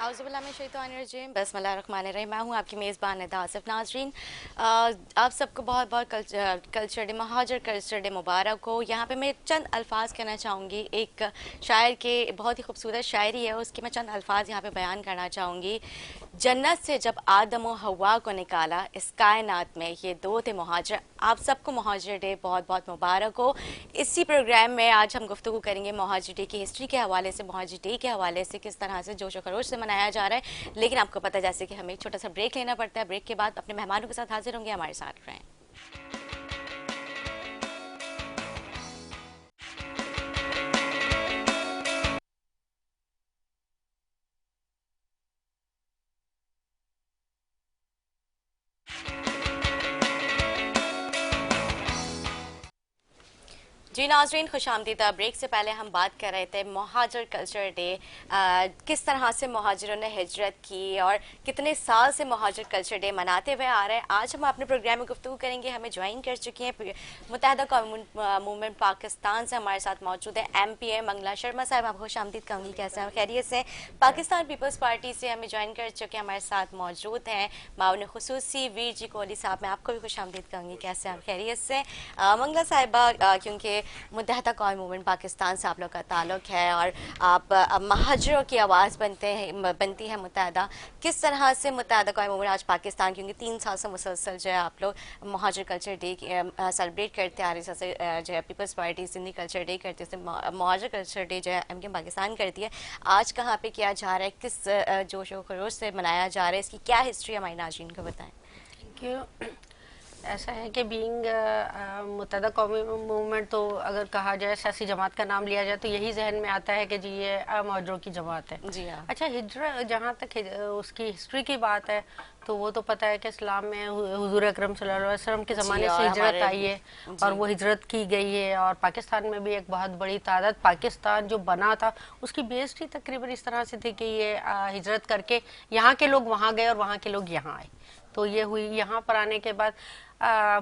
आउज़ुबिल्लाहिमिनश्शैतानिर्रजीम बिस्मिल्लाहिर्रहमानिर्रहीम। मैं हूँ आपकी मेज़बान निदा आसिफ। नाज़रीन, आप सबको बहुत बहुत कल्चर डे, महाजर कल्चर डे मुबारक हो। यहाँ पे मैं चंद अल्फाज कहना चाहूँगी। एक शायर के बहुत ही खूबसूरत शायरी है, उसके मैं चंद अल्फाज यहाँ पे बयान करना चाहूँगी। जन्नत से जब आदम व हवा को निकाला, इस कायनात में ये दो थे मुहाजिर। आप सबको महाजर डे बहुत बहुत मुबारक हो। इसी प्रोग्राम में आज हम गुफ्तगू करेंगे महाजर डे की हिस्ट्री के हवाले से, महाजर डे के हवाले से, किस तरह से जोश व खरोश से मनाया जा रहा है। लेकिन आपको पता है जैसे कि हमें एक छोटा सा ब्रेक लेना पड़ता है। ब्रेक के बाद अपने मेहमानों के साथ हाजिर होंगे, हमारे साथ रहें। जी नाज़रीन, खुशामदीदा। ब्रेक से पहले हम बात कर रहे थे महाजर कल्चर डे, किस तरह से महाजरों ने हिजरत की और कितने साल से महाजर कल्चर डे मनाते हुए आ रहे हैं। आज हम अपने प्रोग्राम में गुफ्तगू करेंगे। हमें ज्वाइन कर चुकी हैं मुत्तहदा कौम मूवमेंट पाकिस्तान से, हमारे साथ मौजूद है MPA मंगला शर्मा साहब। आप खुशामदीद कहूँगी, कैसे हैं, खैरियत से? पाकिस्तान पीपल्स पार्टी से हमें ज्वाइन कर चुके हैं, हमारे साथ मौजूद हैं माउन खुसूसी वीर जी कोहली साहब। मैं आपको भी खुशामदीद कहूँगी, कैसे हैं, खैरियत से? मंगला साहिबा, क्योंकि मुत्तहदा कौम मूवमेंट पाकिस्तान से आप लोग का ताल्लुक है और आप महाजरों की आवाज़ बनती है मुत्तहदा। किस तरह से मुत्तहदा कौम मूवमेंट आज पाकिस्तान, क्योंकि 3 साल से मुसलसल जो है आप लोग महाजर कल्चर डे सेलिब्रेट करते आ रहे, जैसे जो है People's Party Sindhi culture day करती है, महाजर कल्चर डे जो है MK पाकिस्तान करती है, आज कहाँ पे किया जा रहा है, किस जोश व खरोश से मनाया जा रहा है, इसकी क्या हिस्ट्री हमारी नाज़रीन को बताएं। Thank you. ऐसा है कि बीइंग मुत्तहदा कौमी मूवमेंट, तो अगर कहा जाए सियासी जमात का नाम लिया जाए तो यही जहन में आता है कि जी ये महाजरों की जमात है। जी हाँ। अच्छा, हिजरत जहाँ तक उसकी हिस्ट्री की बात है तो वो तो पता है कि इस्लाम में हुजूर अकरम सल्लल्लाहु अलैहि वसल्लम के ज़माने से हिजरत आई है और वो हिजरत की गई है। और पाकिस्तान में भी एक बहुत बड़ी तादाद, पाकिस्तान जो बना था उसकी बेस ही तकरीबन इस तरह से थी कि ये हिजरत करके यहाँ के लोग वहाँ गए और वहाँ के लोग यहाँ आए। तो ये हुई। यहाँ पर आने के बाद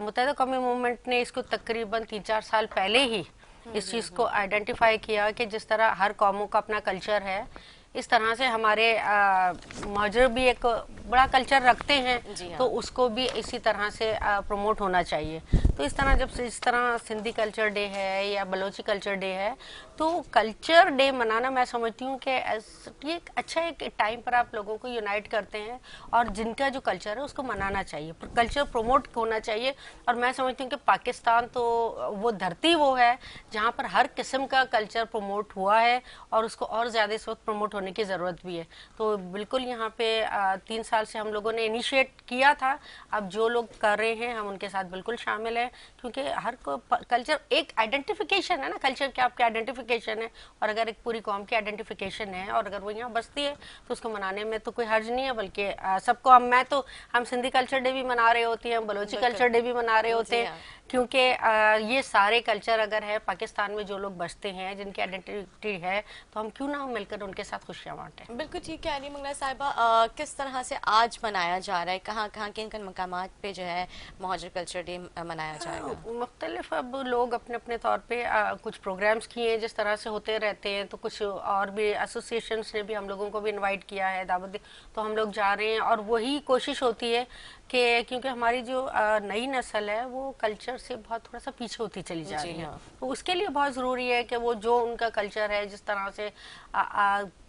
मुत्तहदा कौमी मूवमेंट ने इसको तकरीबन 3-4 साल पहले ही इस चीज़ को आइडेंटिफाई किया कि जिस तरह हर कौमों का अपना कल्चर है, इस तरह से हमारे महाजर भी एक बड़ा कल्चर रखते हैं, हाँ। तो उसको भी इसी तरह से प्रमोट होना चाहिए। तो इस तरह जब इस तरह सिंधी कल्चर डे है या बलोची कल्चर डे है, तो कल्चर डे मनाना मैं समझती हूँ कि ये एक अच्छा एक टाइम पर आप लोगों को यूनाइट करते हैं और जिनका जो कल्चर है उसको मनाना चाहिए, कल्चर प्रमोट होना चाहिए। और मैं समझती हूँ कि पाकिस्तान तो वो धरती वो है जहाँ पर हर किस्म का कल्चर प्रमोट हुआ है और उसको और ज़्यादा इस वक्त प्रमोट होने की ज़रूरत भी है। तो बिल्कुल यहाँ पे 3 साल से हम लोगों ने इनिशिएट किया था। अब जो लोग कर रहे हैं हम उनके साथ बिल्कुल शामिल हैं, क्योंकि हर को कल्चर एक आइडेंटिफिकेशन है ना। कल्चर क्या आपकी आइडेंटिफिकेशन है, और अगर एक पूरी कौम की आइडेंटिफिकेशन है और अगर वो यहाँ बसती है तो उसको मनाने में तो कोई हर्ज नहीं है। बल्कि सबको हम सिंधी कल्चर डे भी मना रहे होते हैं, बलोची कल्चर डे भी मना रहे होते हैं, क्योंकि ये सारे कल्चर अगर है पाकिस्तान में जो लोग बसते हैं, जिनकी आइडेंटिटी है, तो हम क्यों ना मिलकर उनके साथ खुशियाँ बांटें। बिल्कुल ठीक कह रही मंगला साहिबा। किस तरह से आज मनाया जा रहा है, कहाँ कहाँ किन किन मकामात पे जो है महाजर कल्चर डे मनाया जाएगा? मुख्तलिफ अब लोग अपने अपने तौर पे कुछ प्रोग्राम्स किए हैं, जिस तरह से होते रहते हैं। तो कुछ और भी एसोसिएशंस ने भी हम लोगों को भी इनवाइट किया है, दावत दी, तो हम लोग जा रहे हैं। और वही कोशिश होती है कि क्योंकि हमारी जो नई नस्ल है वो कल्चर से बहुत थोड़ा सा पीछे होती चली जा रही है, तो उसके लिए बहुत ज़रूरी है कि वो जो उनका कल्चर है, जिस तरह से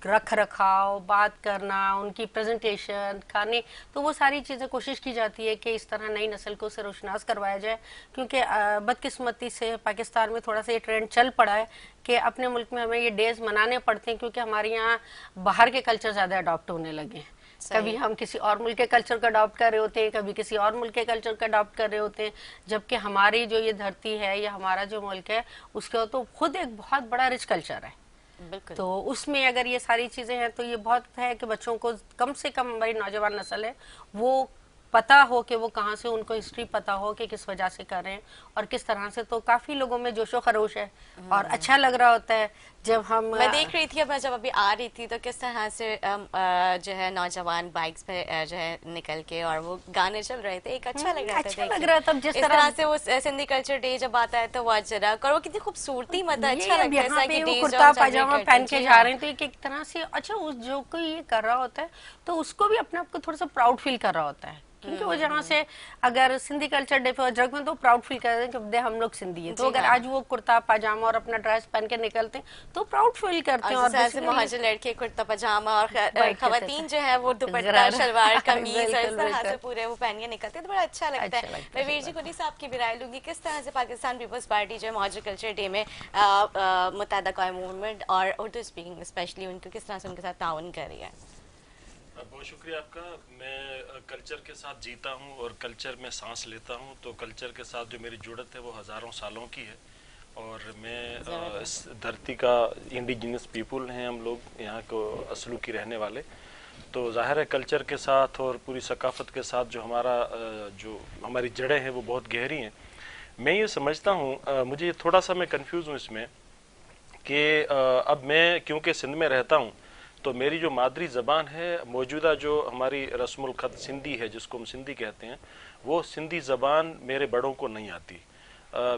रख रखाव, बात करना, उनकी प्रेजेंटेशन, खाने, तो वो सारी चीज़ें कोशिश की जाती है कि इस तरह नई नस्ल को सरोशनास करवाया जाए। क्योंकि बदकिस्मती से पाकिस्तान में थोड़ा सा ये ट्रेंड चल पड़ा है कि अपने मुल्क में हमें ये डेज मनाने पड़ते हैं, क्योंकि हमारे यहाँ बाहर के कल्चर ज़्यादा अडॉप्ट होने लगे हैं। कभी हम किसी और मुल्क के कल्चर का अडॉप्ट कर रहे होते हैं, कभी किसी और मुल्क के कल्चर का अडॉप्ट कर रहे होते हैं, जबकि हमारी जो ये धरती है या हमारा जो मुल्क है उसका तो खुद एक बहुत बड़ा रिच कल्चर है। तो उसमें अगर ये सारी चीज़ें हैं तो ये बहुत है कि बच्चों को कम से कम, हमारी नौजवान नस्ल है वो पता हो कि वो कहाँ से, उनको हिस्ट्री पता हो कि किस वजह से कर रहे हैं और किस तरह से, तो काफी लोगों में जोशो खरोश है और अच्छा लग रहा होता है जब हम मैं देख रही थी, अब मैं जब अभी आ रही थी तो किस तरह से जो है नौजवान बाइक्स पे जो है निकल के और वो गाने चल रहे थे, एक अच्छा लग रहा था अच्छा देख लग के। रहा था जिस इस तरह से वो सिंधी कल्चर डे जब आता है तो वो अजरक और वो कितनी खूबसूरती, मतलब ये अच्छा अब लगता है यहाँ ऐसा पे कि वो डेज कुर्ता हम सेलिब्रेट पाजामा करते पहन हैं। के जी जा हाँ। रहे हैं, तो एक एक तरह से अच्छा, उस जो कोई ये कर रहा होता है तो उसको भी अपने आप को थोड़ा सा प्राउड फील कर रहा होता है, क्योंकि वो जहाँ से अगर सिंधी कल्चर डे पे अजरक में तो प्राउड फील कर रहे हैं कि दे हम लोग सिंधी हैं, तो जी अगर हाँ। आज वो कुर्ता पाजामा और अपना ड्रेस पहन के निकलते हैं तो प्राउड फील करते और हैं। जिस और तरह से बेसिकली मुहाजिर लड़के कुर्ता पजामा और वाइट करते खवातीन थे, जो है वो दुपट्टा जरा शलवार कमीज और इस बिल्कुल तरह से बिल्कुल पूरे वो पहन के निकलते हैं तो बड़ा अच्छा लगता अच्छा है। लगता मैं है। वीर जी कुली साहब की भी राय लूंगी, किस तरह से पाकिस्तान पीपल्स पार्टी जो है मुहाजिर कल्चर डे में मुत्तहदा कौम मूवमेंट और उर्दू स्पीकिंग स्पेशली उनको किस तरह से उनके साथ ताउन कर रही है? बहुत शुक्रिया आपका। मैं कल्चर के साथ जीता हूँ और कल्चर में सांस लेता हूँ, तो कल्चर के साथ जो मेरी जुड़त है वो हज़ारों सालों की है। और मैं इस धरती का इंडिजिनस पीपुल हैं हम लोग, यहाँ को असलू की रहने वाले, तो ज़ाहिर है कल्चर के साथ और पूरी सकाफ़त के साथ जो जो हमारी जड़ें हैं वो बहुत गहरी हैं। मैं ये समझता हूँ, मुझे थोड़ा सा मैं कंफ्यूज हूँ इसमें कि अब मैं क्योंकि सिंध में रहता हूँ तो मेरी जो मादरी ज़बान है, मौजूदा जो हमारी रस्मुल ख़त सिंधी है जिसको हम सिंधी कहते हैं, वो सिंधी ज़बान मेरे बड़ों को नहीं आती।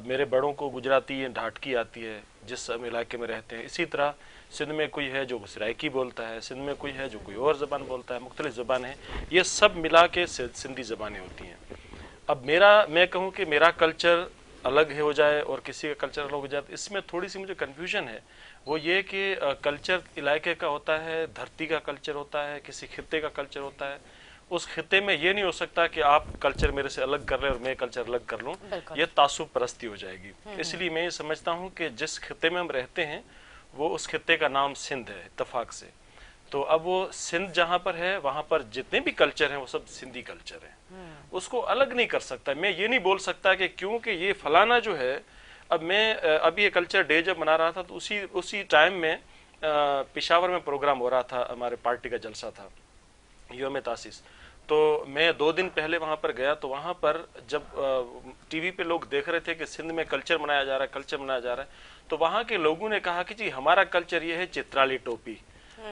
मेरे बड़ों को गुजराती ढाटकी आती है जिस इलाके में रहते हैं। इसी तरह सिंध में कोई है जो सराइकी बोलता है, सिंध में कोई है जो कोई और ज़बान बोलता है, मुख्तलिफ ज़बानें हैं, ये सब मिला के सिंधी ज़बानें होती हैं। अब मैं कहूँ कि मेरा कल्चर अलग हो जाए और किसी का कल्चर अलग हो जाए, तो इसमें थोड़ी सी मुझे कन्फ्यूजन है। वो ये कि कल्चर इलाके का होता है, धरती का कल्चर होता है, किसी खित्ते का कल्चर होता है। उस खित्ते में ये नहीं हो सकता कि आप कल्चर मेरे से अलग कर रहे और मैं कल्चर अलग कर लूँ, ये तासुब परस्ती हो जाएगी। इसलिए मैं ये समझता हूँ कि जिस खित्ते में हम रहते हैं वो उस खित्ते का नाम सिंध है इत्तफाक से। तो अब वो सिंध जहाँ पर है वहाँ पर जितने भी कल्चर हैं वो सब सिंधी कल्चर है, उसको अलग नहीं कर सकता। मैं ये नहीं बोल सकता कि क्योंकि ये फलाना जो है, अब मैं अभी ये कल्चर डे जब मना रहा था तो उसी टाइम में पेशावर में प्रोग्राम हो रहा था, हमारे पार्टी का जलसा था, योम तासीस। तो मैं 2 दिन पहले वहाँ पर गया, तो वहाँ पर जब टीवी पे लोग देख रहे थे कि सिंध में कल्चर मनाया जा रहा है, कल्चर मनाया जा रहा है, तो वहाँ के लोगों ने कहा कि जी हमारा कल्चर ये है चित्राली टोपी,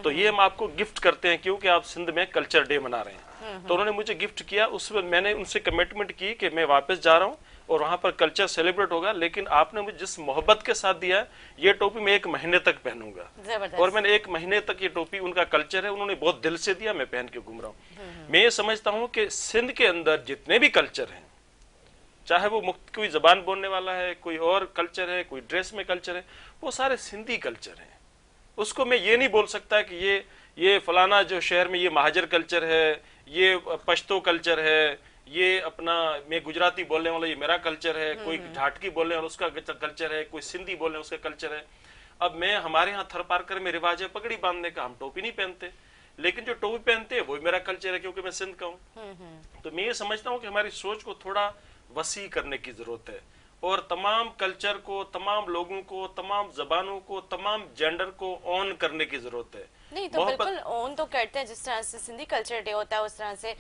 तो ये हम आपको गिफ्ट करते हैं क्योंकि आप सिंध में कल्चर डे मना रहे हैं। तो उन्होंने मुझे गिफ्ट किया। उसमें मैंने उनसे कमिटमेंट की कि मैं वापस जा रहा हूँ और वहाँ पर कल्चर सेलिब्रेट होगा, लेकिन आपने मुझे जिस मोहब्बत के साथ दिया है ये टोपी मैं 1 महीने तक पहनूंगा। और मैंने 1 महीने तक ये टोपी, उनका कल्चर है, उन्होंने बहुत दिल से दिया, मैं पहन के घूम रहा हूँ। मैं ये समझता हूँ कि सिंध के अंदर जितने भी कल्चर हैं, चाहे वो कोई जबान बोलने वाला है, कोई और कल्चर है, कोई ड्रेस में कल्चर है, वो सारे सिंधी कल्चर हैं। उसको मैं ये नहीं बोल सकता कि ये फलाना जो शहर में ये महाजर कल्चर है, ये पश्तो कल्चर है, ये अपना मैं गुजराती बोलने वाला ये मेरा कल्चर है, कोई ढाटकी बोलने वाला उसका कल्चर है, कोई सिंधी बोलने उसका कल्चर है। अब मैं हमारे यहाँ थर पारकर में रिवाज है पगड़ी बांधने का, हम टोपी नहीं पहनते, लेकिन जो टोपी पहनते हैं वो मेरा कल्चर है क्योंकि मैं सिंध का हूँ। तो मैं ये समझता हूँ कि हमारी सोच को थोड़ा वसी करने की जरूरत है और तमाम कल्चर को, तमाम लोगों को, तमाम जबानों को, तमाम जेंडर को ऑन करने की जरूरत है। नहीं तो बिल्कुल ऑन तो करते हैं, जिस तरह से सिंधी कल्चर डे होता है उस तरह से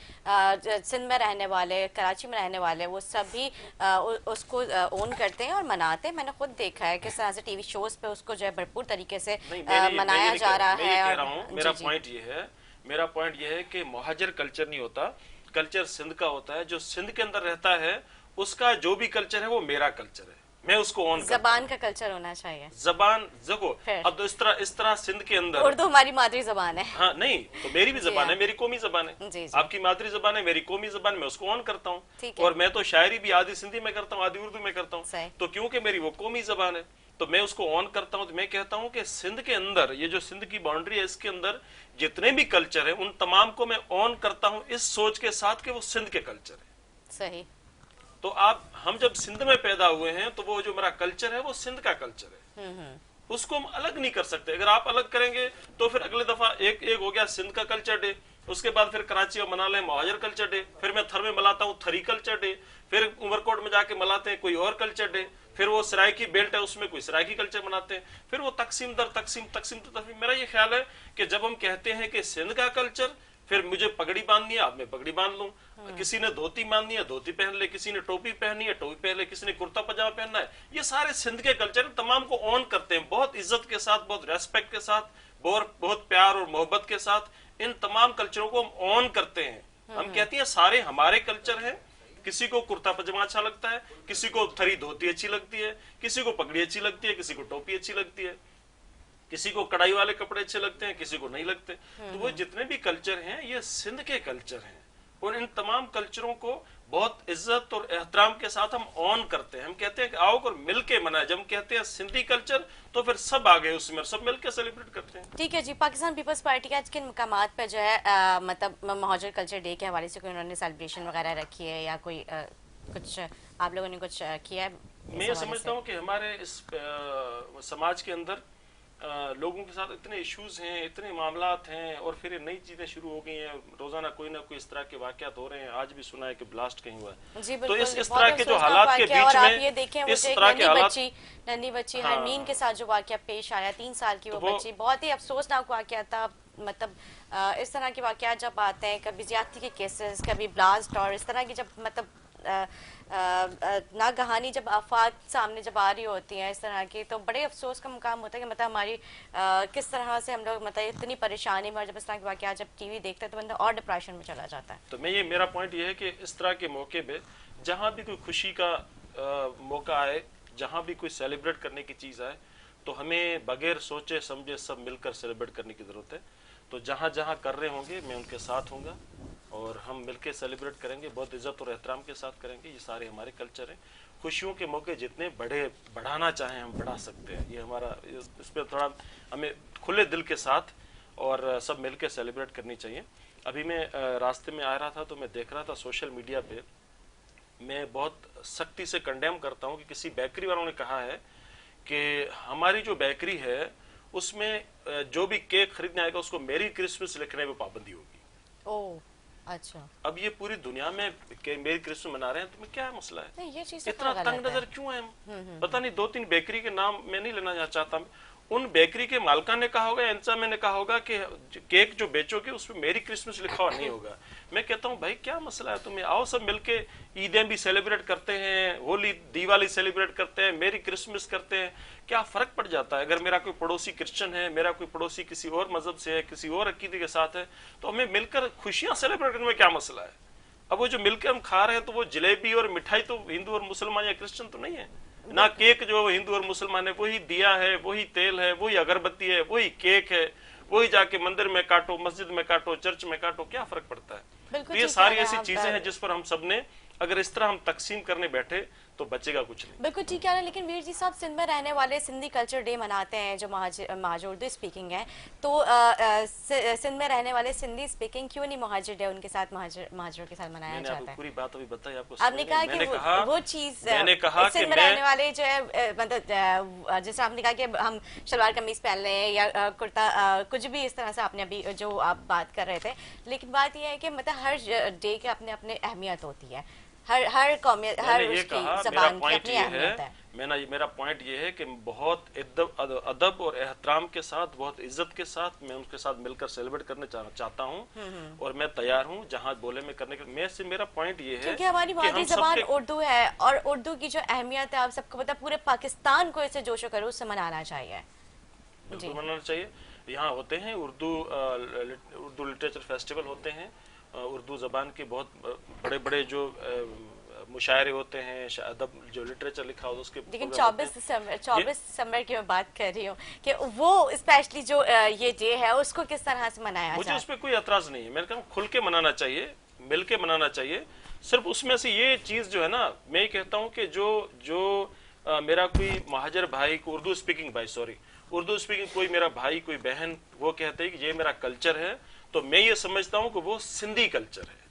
सिंध में रहने वाले, कराची में रहने वाले वो सब भी उसको ऑन करते हैं और मनाते हैं। मैंने खुद देखा है किस तरह से टीवी शोज पे उसको जो है भरपूर तरीके से मनाया जा रहा है। मेरा पॉइंट ये है कि मुहाजिर कल्चर नहीं होता, कल्चर सिंध का होता है। जो सिंध के अंदर रहता है उसका जो भी कल्चर है वो मेरा कल्चर है, मैं उसको ऑन करता हूं। जबान का कल्चर होना चाहिए, जबान देखो। अब तो इस तरह सिंध के अंदर उर्दू हमारी मादरी जबान है। हाँ नहीं, तो मेरी भी जबान है, मेरी कौमी जबान है। जी। आपकी मादरी जबान है, मेरी कौमी जबान, मैं उसको ऑन करता हूँ। और मैं तो शायरी भी आधी सिंधी में करता हूँ, आधी उर्दू में करता हूँ, तो क्योंकि मेरी वो कौमी जबान है तो मैं उसको ऑन करता हूँ। तो मैं कहता हूँ कि सिंध के अंदर ये जो सिंध की बाउंड्री है इसके अंदर जितने भी कल्चर है उन तमाम को मैं ऑन करता हूँ इस सोच के साथ कि वो सिंध के कल्चर है। सही। तो हम जब सिंध में पैदा हुए हैं तो वो जो मेरा कल्चर है वो सिंध का कल्चर है, उसको हम अलग नहीं कर सकते। अगर आप अलग करेंगे तो फिर अगले दफा एक हो गया सिंध का कल्चर डे, उसके बाद फिर कराची में मना लें मुहाजिर कल्चर डे, फिर मैं थर में मनाता हूँ थरी कल्चर डे, फिर उमरकोट में जाके मनाते हैं कोई और कल्चर डे, फिर वो सराइकी बेल्ट है उसमें कोई सराइकी कल्चर मनाते हैं, फिर वो तकसीम दर तकसीम। मेरा ये ख्याल है कि जब हम कहते हैं कि सिंध का कल्चर, फिर मुझे पगड़ी बांधनी है, अब मैं पगड़ी बांध लूं, किसी ने धोती बांधनी है धोती पहन ले, किसी ने टोपी पहननी है टोपी पहन ले, किसी ने कुर्ता पजामा पहनना है। ये सारे सिंध के कल्चर तमाम को ऑन करते हैं, बहुत इज्जत के साथ, बहुत रेस्पेक्ट के साथ, बहुत प्यार और मोहब्बत के साथ इन तमाम कल्चरों को हम ऑन करते हैं। हम कहते हैं सारे हमारे कल्चर हैं। किसी को कुर्ता पजामा अच्छा लगता है, किसी को थरी धोती अच्छी लगती है, किसी को पगड़ी अच्छी लगती है, किसी को टोपी अच्छी लगती है, किसी को कढ़ाई वाले कपड़े अच्छे लगते हैं, किसी को नहीं लगते। तो वो जितने भी कल्चर हैं ये सिंध के कल्चर हैं और इन तमाम कल्चरों को बहुत इज्जत और एहतराम के साथ हम ऑन करते हैं। हम कहते हैं कि आओ और मिलके मनाए। जब हम कहते हैं सिंधी कल्चर तो फिर सब आ गए उसमें, सब मिलके सेलिब्रेट करते हैं। ठीक है जी। पाकिस्तान पीपल्स पार्टी के आज किन मकामात पे जो है मतलब महाजर कल्चर डे के हवाले से कोई उन्होंने सेलिब्रेशन वगैरह रखी है या कोई कुछ आप लोगों ने कुछ किया है? मैं ये समझता हूँ कि हमारे इस समाज के अंदर लोगों के साथ इतने इश्यूज हैं, इतने मामलात हैं और फिर ये नई चीजें शुरू हो गई हैं। रोजाना कोई ना कोई इस तरह के वाकयात हो रहे हैं। आज भी सुना है कि ब्लास्ट कहीं हुआ है। तो इस तरह के जो हालात के बीच में इस तरह के हालात, नन्ही बच्ची हरमीन के साथ जो वाकया पेश आया, 3 साल की वो बच्ची, बहुत ही अफसोसनाक वाकया था। मतलब इस तरह के वाकयात जब आते हैं, कभी ज्यादती के केसेस, कभी ब्लास्ट और इस तरह की जब मतलब नागहानी जब आफात सामने जब आ रही होती हैं इस तरह की, तो बड़े अफसोस का मुकाम होता है कि मतलब हमारी किस तरह से हम लोग मतलब इतनी परेशानी में, और जब इस तरह के वाकयात जब टीवी देखते हैं तो बंदा और डिप्रेशन में चला जाता है। तो मेरा पॉइंट ये है कि इस तरह के मौके पे जहाँ भी कोई खुशी का मौका आए, जहाँ भी कोई सेलिब्रेट करने की चीज आए, तो हमें बगैर सोचे समझे सब मिलकर सेलिब्रेट करने की जरूरत है। तो जहाँ जहाँ कर रहे होंगे मैं उनके साथ होऊंगा और हम मिलकर सेलिब्रेट करेंगे, बहुत इज्जत और एहतराम के साथ करेंगे। ये सारे हमारे कल्चर हैं। खुशियों के मौके जितने बढ़ाना चाहें हम बढ़ा सकते हैं। ये हमारा, इस पर थोड़ा हमें खुले दिल के साथ और सब मिलकर सेलिब्रेट करनी चाहिए। अभी मैं रास्ते में आ रहा था तो मैं देख रहा था सोशल मीडिया पे, मैं बहुत सख्ती से कंडेम करता हूँ कि किसी बेकरी वालों ने कहा है कि हमारी जो बेकरी है उसमें जो भी केक खरीदने आएगा उसको मेरी क्रिसमस लिखने पे पाबंदी होगी। ओह अच्छा। अब ये पूरी दुनिया में मेरी क्रिसमस मना रहे हैं, तुम्हें क्या मसला है? नहीं, ये चीज़ इतना तंग नजर क्यों है? पता नहीं, 2-3 बेकरी के नाम मैं नहीं लेना चाहता। उन बेकरी के मालका ने कहा होगा, इंतजाम ने कहा होगा कि केक जो बेचोगे उसमें मेरी क्रिसमस लिखा हुआ नहीं होगा। मैं कहता हूँ भाई क्या मसला है तुम्हें? आओ सब मिलके ईदें भी सेलिब्रेट करते हैं, होली दिवाली सेलिब्रेट करते हैं, मेरी क्रिसमस करते हैं। क्या फर्क पड़ जाता है? अगर मेरा कोई पड़ोसी क्रिश्चियन है, मेरा कोई पड़ोसी किसी और मजहब से है, किसी और अकीदे के साथ है, तो हमें मिलकर खुशियां सेलिब्रेट करने में क्या मसला है? अब वो जो मिलकर हम खा रहे हैं तो वो जलेबी और मिठाई तो हिंदू और मुसलमान या क्रिश्चियन तो नहीं है ना। केक जो हिंदू और मुसलमान है वही दिया है, वही तेल है, वही अगरबत्ती है, वही केक है, वही जाके मंदिर में काटो, मस्जिद में काटो, चर्च में काटो, क्या फर्क पड़ता है? तो ये सारी ऐसी चीजें हैं जिस पर हम सबने अगर इस तरह हम तकसीम करने बैठे तो बचेगा कुछ नहीं। बिल्कुल ठीक है। लेकिन वीर जी साहब, सिंध में रहने वाले सिंधी कल्चर डे मनाते हैं जो महाजर उर्दू स्पीकिंग है, तो सिंध में रहने वाले सिंधी स्पीकिंग क्यों नहीं महाजर डे उनके साथ महाजरों के साथ मनाया जाता है? पूरी बात अभी बताई आपको। आपने कहा कि वो चीज मैंने कहा सिंध में रहने वाले जो है मतलब जैसे आपने कहा कि हम शलवार कमीज पहन लें या कुर्ता, कुछ भी इस तरह से आपने अभी जो आप बात कर रहे थे, लेकिन बात यह है कि मतलब हर डे के अपने अपने अहमियत होती है, हर कौम हर उसकी ज़बान की अपनी अहमियत है। मेरा पॉइंट ये है कि बहुत अदब और एहतराम के साथ, बहुत इज्जत के साथ मैं उनके साथ मिलकर सेलिब्रेट करने चाहता हूँ और मैं तैयार हूँ जहाँ बोले में करने के। मेरा पॉइंट ये है क्योंकि हमारी मादरी ज़बान उर्दू है और उर्दू की जो अहमियत है आप सबको पता, पूरे पाकिस्तान को इसे जोशो खरोश से मनाना चाहिए। बिल्कुल मनाना चाहिए। यहाँ होते हैं उर्दू लिटरेचर फेस्टिवल होते हैं, उर्दू ज़बान के बहुत बड़े बड़े जो मुशायरे होते हैं, अदब जो लिटरेचर लिखा हो उसके। लेकिन 24 दिसंबर की मैं बात कर रही हूँ कि वो स्पेशली जो ये डे है उसको किस तरह से मनाया जाए। मुझे उस पर कोई एतराज नहीं है। मैंने कहा खुल के मनाना चाहिए, मिल के मनाना चाहिए। सिर्फ उसमें से ये चीज जो है ना, मैं ये कहता हूँ कि जो मेरा कोई महाजर भाई को उर्दू स्पीकिंग कोई मेरा भाई कोई बहन वो कहते हैं कि ये मेरा कल्चर है, तो मैं ये समझता हूँ कि वो सिंधी कल्चर है।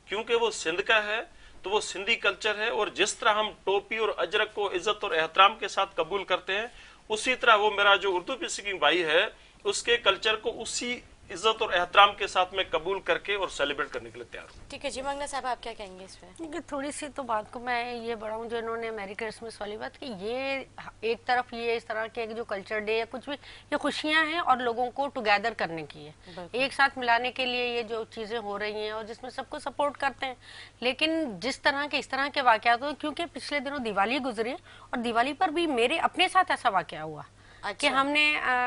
क्योंकि वो सिंध का है तो वो सिंधी कल्चर है। और जिस तरह हम टोपी और अजरक को इज्जत और एहतराम के साथ कबूल करते हैं, उसी तरह वो मेरा जो उर्दू स्पीकिंग भाई है उसके कल्चर को उसी इज्जत और एहतराम के साथ मैं कबूल करके और सेलिब्रेट करने के लिए तैयार हूँ। ठीक है जी, मंगला साहब आप क्या कहेंगे इस पे? देखिए थोड़ी सी तो बात को मैं ये बढ़ाऊं, जो इन्होंने मैरी क्रिसमस वाली बात की, ये एक तरफ ये इस तरह के जो कल्चर डे या कुछ भी, ये खुशियां हैं और लोगों को टुगेदर करने की है, एक साथ मिलाने के लिए ये जो चीजें हो रही हैं और जिसमें सबको सपोर्ट करते हैं। लेकिन जिस तरह के इस तरह के वाकयात हो, क्योंकि पिछले दिनों दिवाली गुजरी और दिवाली पर भी मेरे अपने साथ ऐसा वाकया हुआ कि हमने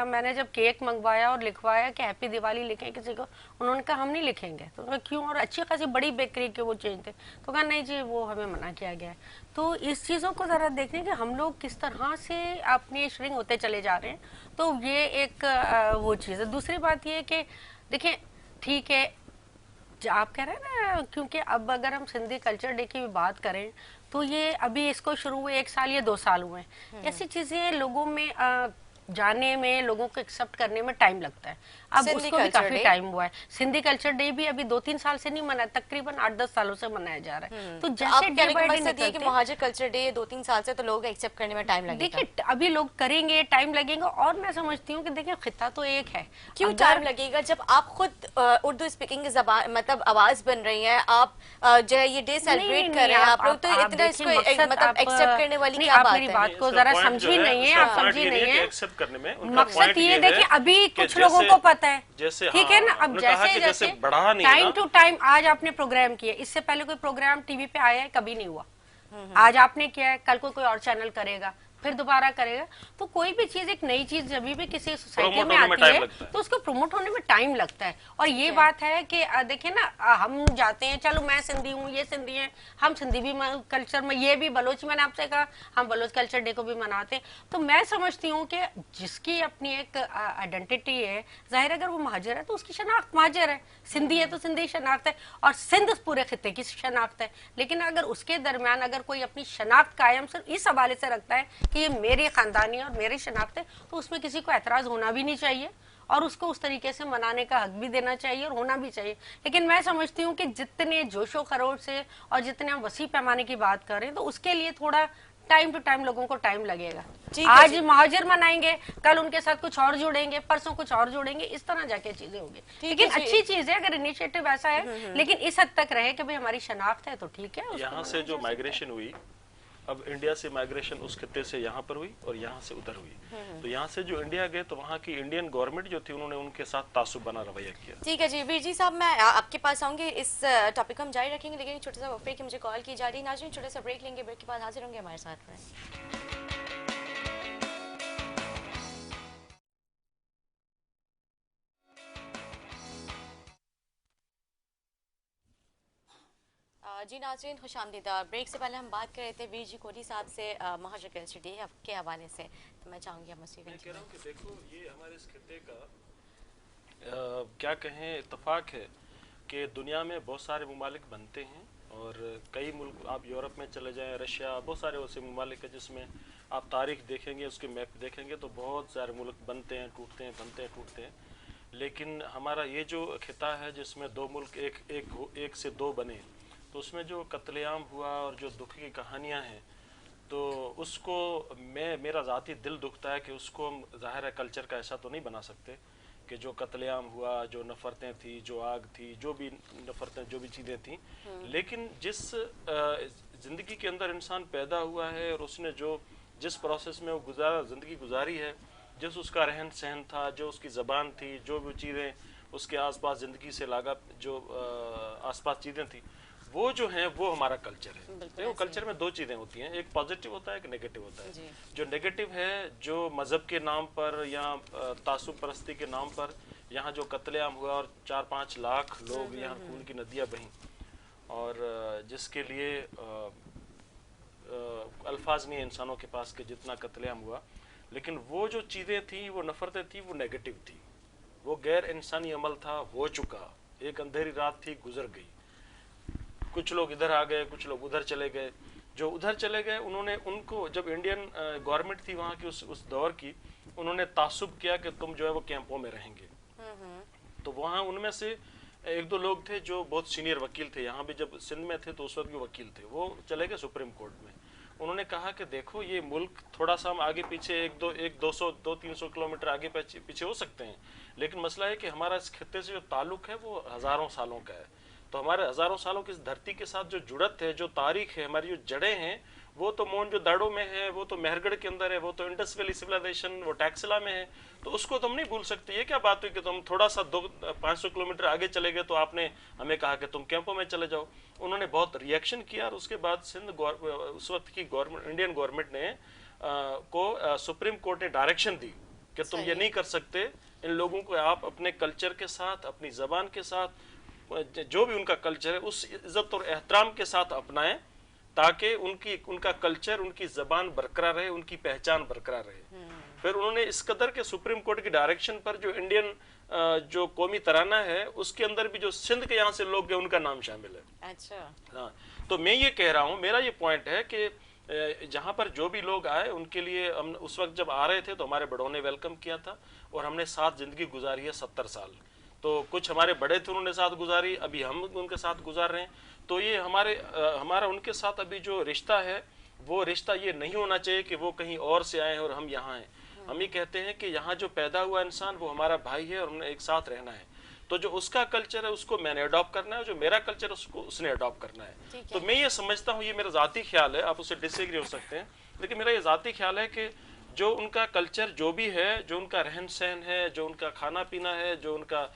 मैंने जब केक मंगवाया और लिखवाया कि हैप्पी दिवाली लिखें किसी को, उन्होंने कहा हम नहीं लिखेंगे। तो उन्होंने क्यों, और अच्छी खासी बड़ी बेकरी के वो चेंज थे, तो कहा नहीं जी वो हमें मना किया गया है। तो इस चीज़ों को ज़रा देखने कि हम लोग किस तरह से अपने श्रिंक होते चले जा रहे हैं, तो ये एक वो चीज़ है। दूसरी बात ये कि देखिए ठीक है, आप कह रहे हैं ना, क्योंकि अब अगर हम सिंधी कल्चर डे की भी बात करें तो ये अभी इसको शुरू हुए 1 साल या 2 साल हुए हैं। ऐसी चीजें लोगों में जाने में, लोगों को एक्सेप्ट करने में टाइम लगता है। अब उसको भी काफी टाइम हुआ है। सिंधी कल्चर डे भी अभी 2-3 साल से नहीं मना, तकरीबन 8-10 सालों से मनाया जा रहा है। तो जैसे डे बाय डे निकलते हैं, महाजर कल्चर डे 2-3 साल से तो लोग एक्सेप्ट करने में टाइम लगेगा। देखिए अभी लोग करेंगे, टाइम लगेगा। और मैं समझती हूँ कि देखिए खिता तो एक है, क्यों टाइम लगेगा जब आप खुद उर्दू स्पीकिंग जबान मतलब आवाज बन रही है, आप जो है ये डे सेलिब्रेट कर रहे हैं, आप लोग तो इतना इसको मतलब एक्सेप्ट करने वाली क्या बात है? मेरी बात को जरा समझी नहीं है, आप समझी नहीं है। एक्सेप्ट करने में मकसद ये देखिए, अभी कुछ लोगों को पता है, जैसे ठीक है ना। अब जैसे टाइम टू टाइम आज आपने प्रोग्राम किया, इससे पहले कोई प्रोग्राम टीवी पे आया है? कभी नहीं हुआ। आज आपने किया है, कल को कोई और चैनल करेगा, फिर दोबारा करेगा। तो कोई भी चीज, एक नई चीज जब भी किसी सोसाइटी में आती है तो उसको प्रमोट होने में टाइम लगता है। और ये बात है कि देखिए ना, हम जाते हैं, चलो मैं सिंधी हूँ, ये सिंधी है, हम सिंधी भी कल्चर में, ये भी बलोच, मैंने आपसे कहा हम बलोच कल्चर डे को भी मनाते हैं। तो मैं समझती हूँ कि जिसकी अपनी एक आइडेंटिटी है, जाहिर अगर वो महाजर है तो उसकी शनाख्त महाजर है, सिंधी है तो सिंधी शनाख्त है, और सिंध पूरे खिते की शनाख्त है। लेकिन अगर उसके दरमियान अगर कोई अपनी शनाख्त कायम सिर्फ इस हवाले से रखता है कि ये मेरी खानदानी और मेरी शनाख्त है, तो उसमें किसी को एतराज होना भी नहीं चाहिए और उसको उस तरीके से मनाने का हक भी देना चाहिए और होना भी चाहिए। लेकिन मैं समझती हूँ कि जितने जोशो खरोश से और जितने हम वसी पैमाने की बात कर रहे हैं, तो उसके लिए थोड़ा टाइम टू टाइम लोगों को टाइम लगेगा। आज महाजर मनाएंगे, कल उनके साथ कुछ और जुड़ेंगे, परसों कुछ और जुड़ेंगे, इस तरह जाके चीजें होंगी। लेकिन अच्छी चीज है अगर इनिशिएटिव ऐसा है, लेकिन इस हद तक रहे कि भाई हमारी शनाख्त है तो ठीक है। यहाँ से जो माइग्रेशन हुई, अब इंडिया से माइग्रेशन उस खिते से यहाँ पर हुई और यहाँ से उधर हुई, तो यहाँ से जो इंडिया गए तो वहाँ की इंडियन गवर्नमेंट जो थी उन्होंने उनके साथ तासुब बना रवैया किया। ठीक है जी, वीर जी साहब मैं आपके पास आऊंगी, इस टॉपिक को हम जारी रखेंगे, लेकिन छोटा सा वफे की मुझे कॉल की जा रही है। नाज़रीन छोटा सा ब्रेक लेंगे, ब्रेक के बाद हाजिर होंगे हमारे साथ में। जी नाज़रीन खुशामदीदा। ब्रेक से पहले हम बात कर रहे थे वीर जी कोहली साहब से महाजर कल्चर डे के हवाले से, तो मैं चाहूँगी हम उसी मैं कह रहा हूँ कि देखो ये हमारे इस खिते का क्या कहें इत्तेफाक है कि दुनिया में बहुत सारे ममालिक बनते हैं और कई मुल्क, आप यूरोप में चले जाएं, रशिया, बहुत सारे ऐसे ममालिक है जिसमें आप तारीख देखेंगे, उसके मैप देखेंगे तो बहुत सारे मुल्क बनते हैं, टूटते हैं, बनते हैं, टूटते हैं। लेकिन हमारा ये जो खिता है जिसमें 2 मुल्क एक से 2 बने, तो उसमें जो कत्लेआम हुआ और जो दुख की कहानियाँ हैं, तो उसको मेरा ज़ाती दिल दुखता है कि उसको हम ज़ाहिर है कल्चर का ऐसा तो नहीं बना सकते कि जो कत्लेआम हुआ, जो नफ़रतें थी, जो आग थी, जो भी नफ़रतें, जो भी चीज़ें थी, लेकिन जिस ज़िंदगी के अंदर इंसान पैदा हुआ है और उसने जिस प्रोसेस में वो ज़िंदगी गुजारी है, जिस उसका रहन सहन था, जो उसकी ज़बान थी, जो भी चीज़ें उसके आसपास ज़िंदगी से लागा, जो आसपास चीज़ें थी, वो जो है वो हमारा कल्चर है। देखो कल्चर में 2 चीज़ें होती हैं, एक पॉजिटिव होता है, एक नेगेटिव होता है। जो नेगेटिव है, जो मज़हब के नाम पर या तासुब परस्ती के नाम पर यहाँ जो कत्लेआम हुआ और 4-5 लाख लोग यहाँ खून की नदियाँ बहीं, और जिसके लिए अल्फाज नहीं है इंसानों के पास कि जितना कत्लेआम हुआ, लेकिन वो जो चीज़ें थी, वो नफ़रतें थी, वो नेगेटिव थी, वो गैर इंसानी अमल था, हो चुका, एक अंधेरी रात थी, गुजर गई। कुछ लोग इधर आ गए, कुछ लोग उधर चले गए। जो उधर चले गए उनको जब इंडियन गवर्नमेंट थी वहाँ की उस दौर की, उन्होंने तासुब किया कि तुम जो है वो कैंपों में रहेंगे। तो वहाँ उनमें से 1-2 लोग थे जो बहुत सीनियर वकील थे, यहाँ भी जब सिंध में थे तो उस वक्त भी वकील थे, वो चले गए सुप्रीम कोर्ट में। उन्होंने कहा कि देखो ये मुल्क थोड़ा सा हम आगे पीछे 200-300 किलोमीटर आगे पीछे हो सकते हैं, लेकिन मसला है कि हमारा इस खित्ते से जो ताल्लुक है वो हज़ारों सालों का है। तो हमारे हज़ारों सालों की इस धरती के साथ जो जुड़त है, जो तारीख है, हमारी जो जड़ें हैं, वो तो मोहनजोदड़ो में है, वो तो मेहरगढ़ के अंदर है, वो तो इंडस वैली सिविलाइजेशन वो टैक्सिला में है। तो उसको तो हम नहीं भूल सकते। ये क्या बात हुई कि तुम थोड़ा सा 500 किलोमीटर आगे चले गए तो आपने हमें कहा कि तुम कैंपों में चले जाओ। उन्होंने बहुत रिएक्शन किया और उसके बाद उस वक्त की गवर्नमेंट, इंडियन गवर्नमेंट ने सुप्रीम कोर्ट ने डायरेक्शन दी कि तुम ये नहीं कर सकते, इन लोगों को आप अपने कल्चर के साथ, अपनी जबान के साथ, जो भी उनका कल्चर है उस इज्जत और एहतराम के साथ अपनाएं, ताकि उनका कल्चर, उनकी जबान बरकरार रहे, उनकी पहचान बरकरार रहे। फिर उन्होंने इस कदर के सुप्रीम कोर्ट की डायरेक्शन पर जो इंडियन जो कौमी तराना है उसके अंदर भी जो सिंध के यहाँ से लोग गए उनका नाम शामिल है। अच्छा। हाँ, तो मैं ये कह रहा हूँ, मेरा ये पॉइंट है कि जहाँ पर जो भी लोग आए उनके लिए हम उस वक्त जब आ रहे थे तो हमारे बड़ों ने वेलकम किया था और हमने साथ जिंदगी गुजारी है 70 साल। तो कुछ हमारे बड़े थे, उन्होंने साथ गुजारी, अभी हम उनके साथ गुजार रहे हैं। तो ये हमारा उनके साथ अभी जो रिश्ता है वो रिश्ता ये नहीं होना चाहिए कि वो कहीं और से आए हैं और हम यहाँ हैं। हम ये कहते हैं कि यहाँ जो पैदा हुआ इंसान वो हमारा भाई है और हमने एक साथ रहना है। तो जो उसका कल्चर है उसको मैंने अडॉप्ट करना है, जो मेरा कल्चर है उसको उसने अडॉप्ट करना है। तो मैं ये समझता हूँ, ये मेरा ज़ाती ख्याल है, आप उससे डिसएग्री हो सकते हैं, लेकिन मेरा ये ज़ाती ख्याल है कि जो उनका कल्चर जो भी है, जो उनका रहन सहन है, जो उनका खाना पीना है, जो उनका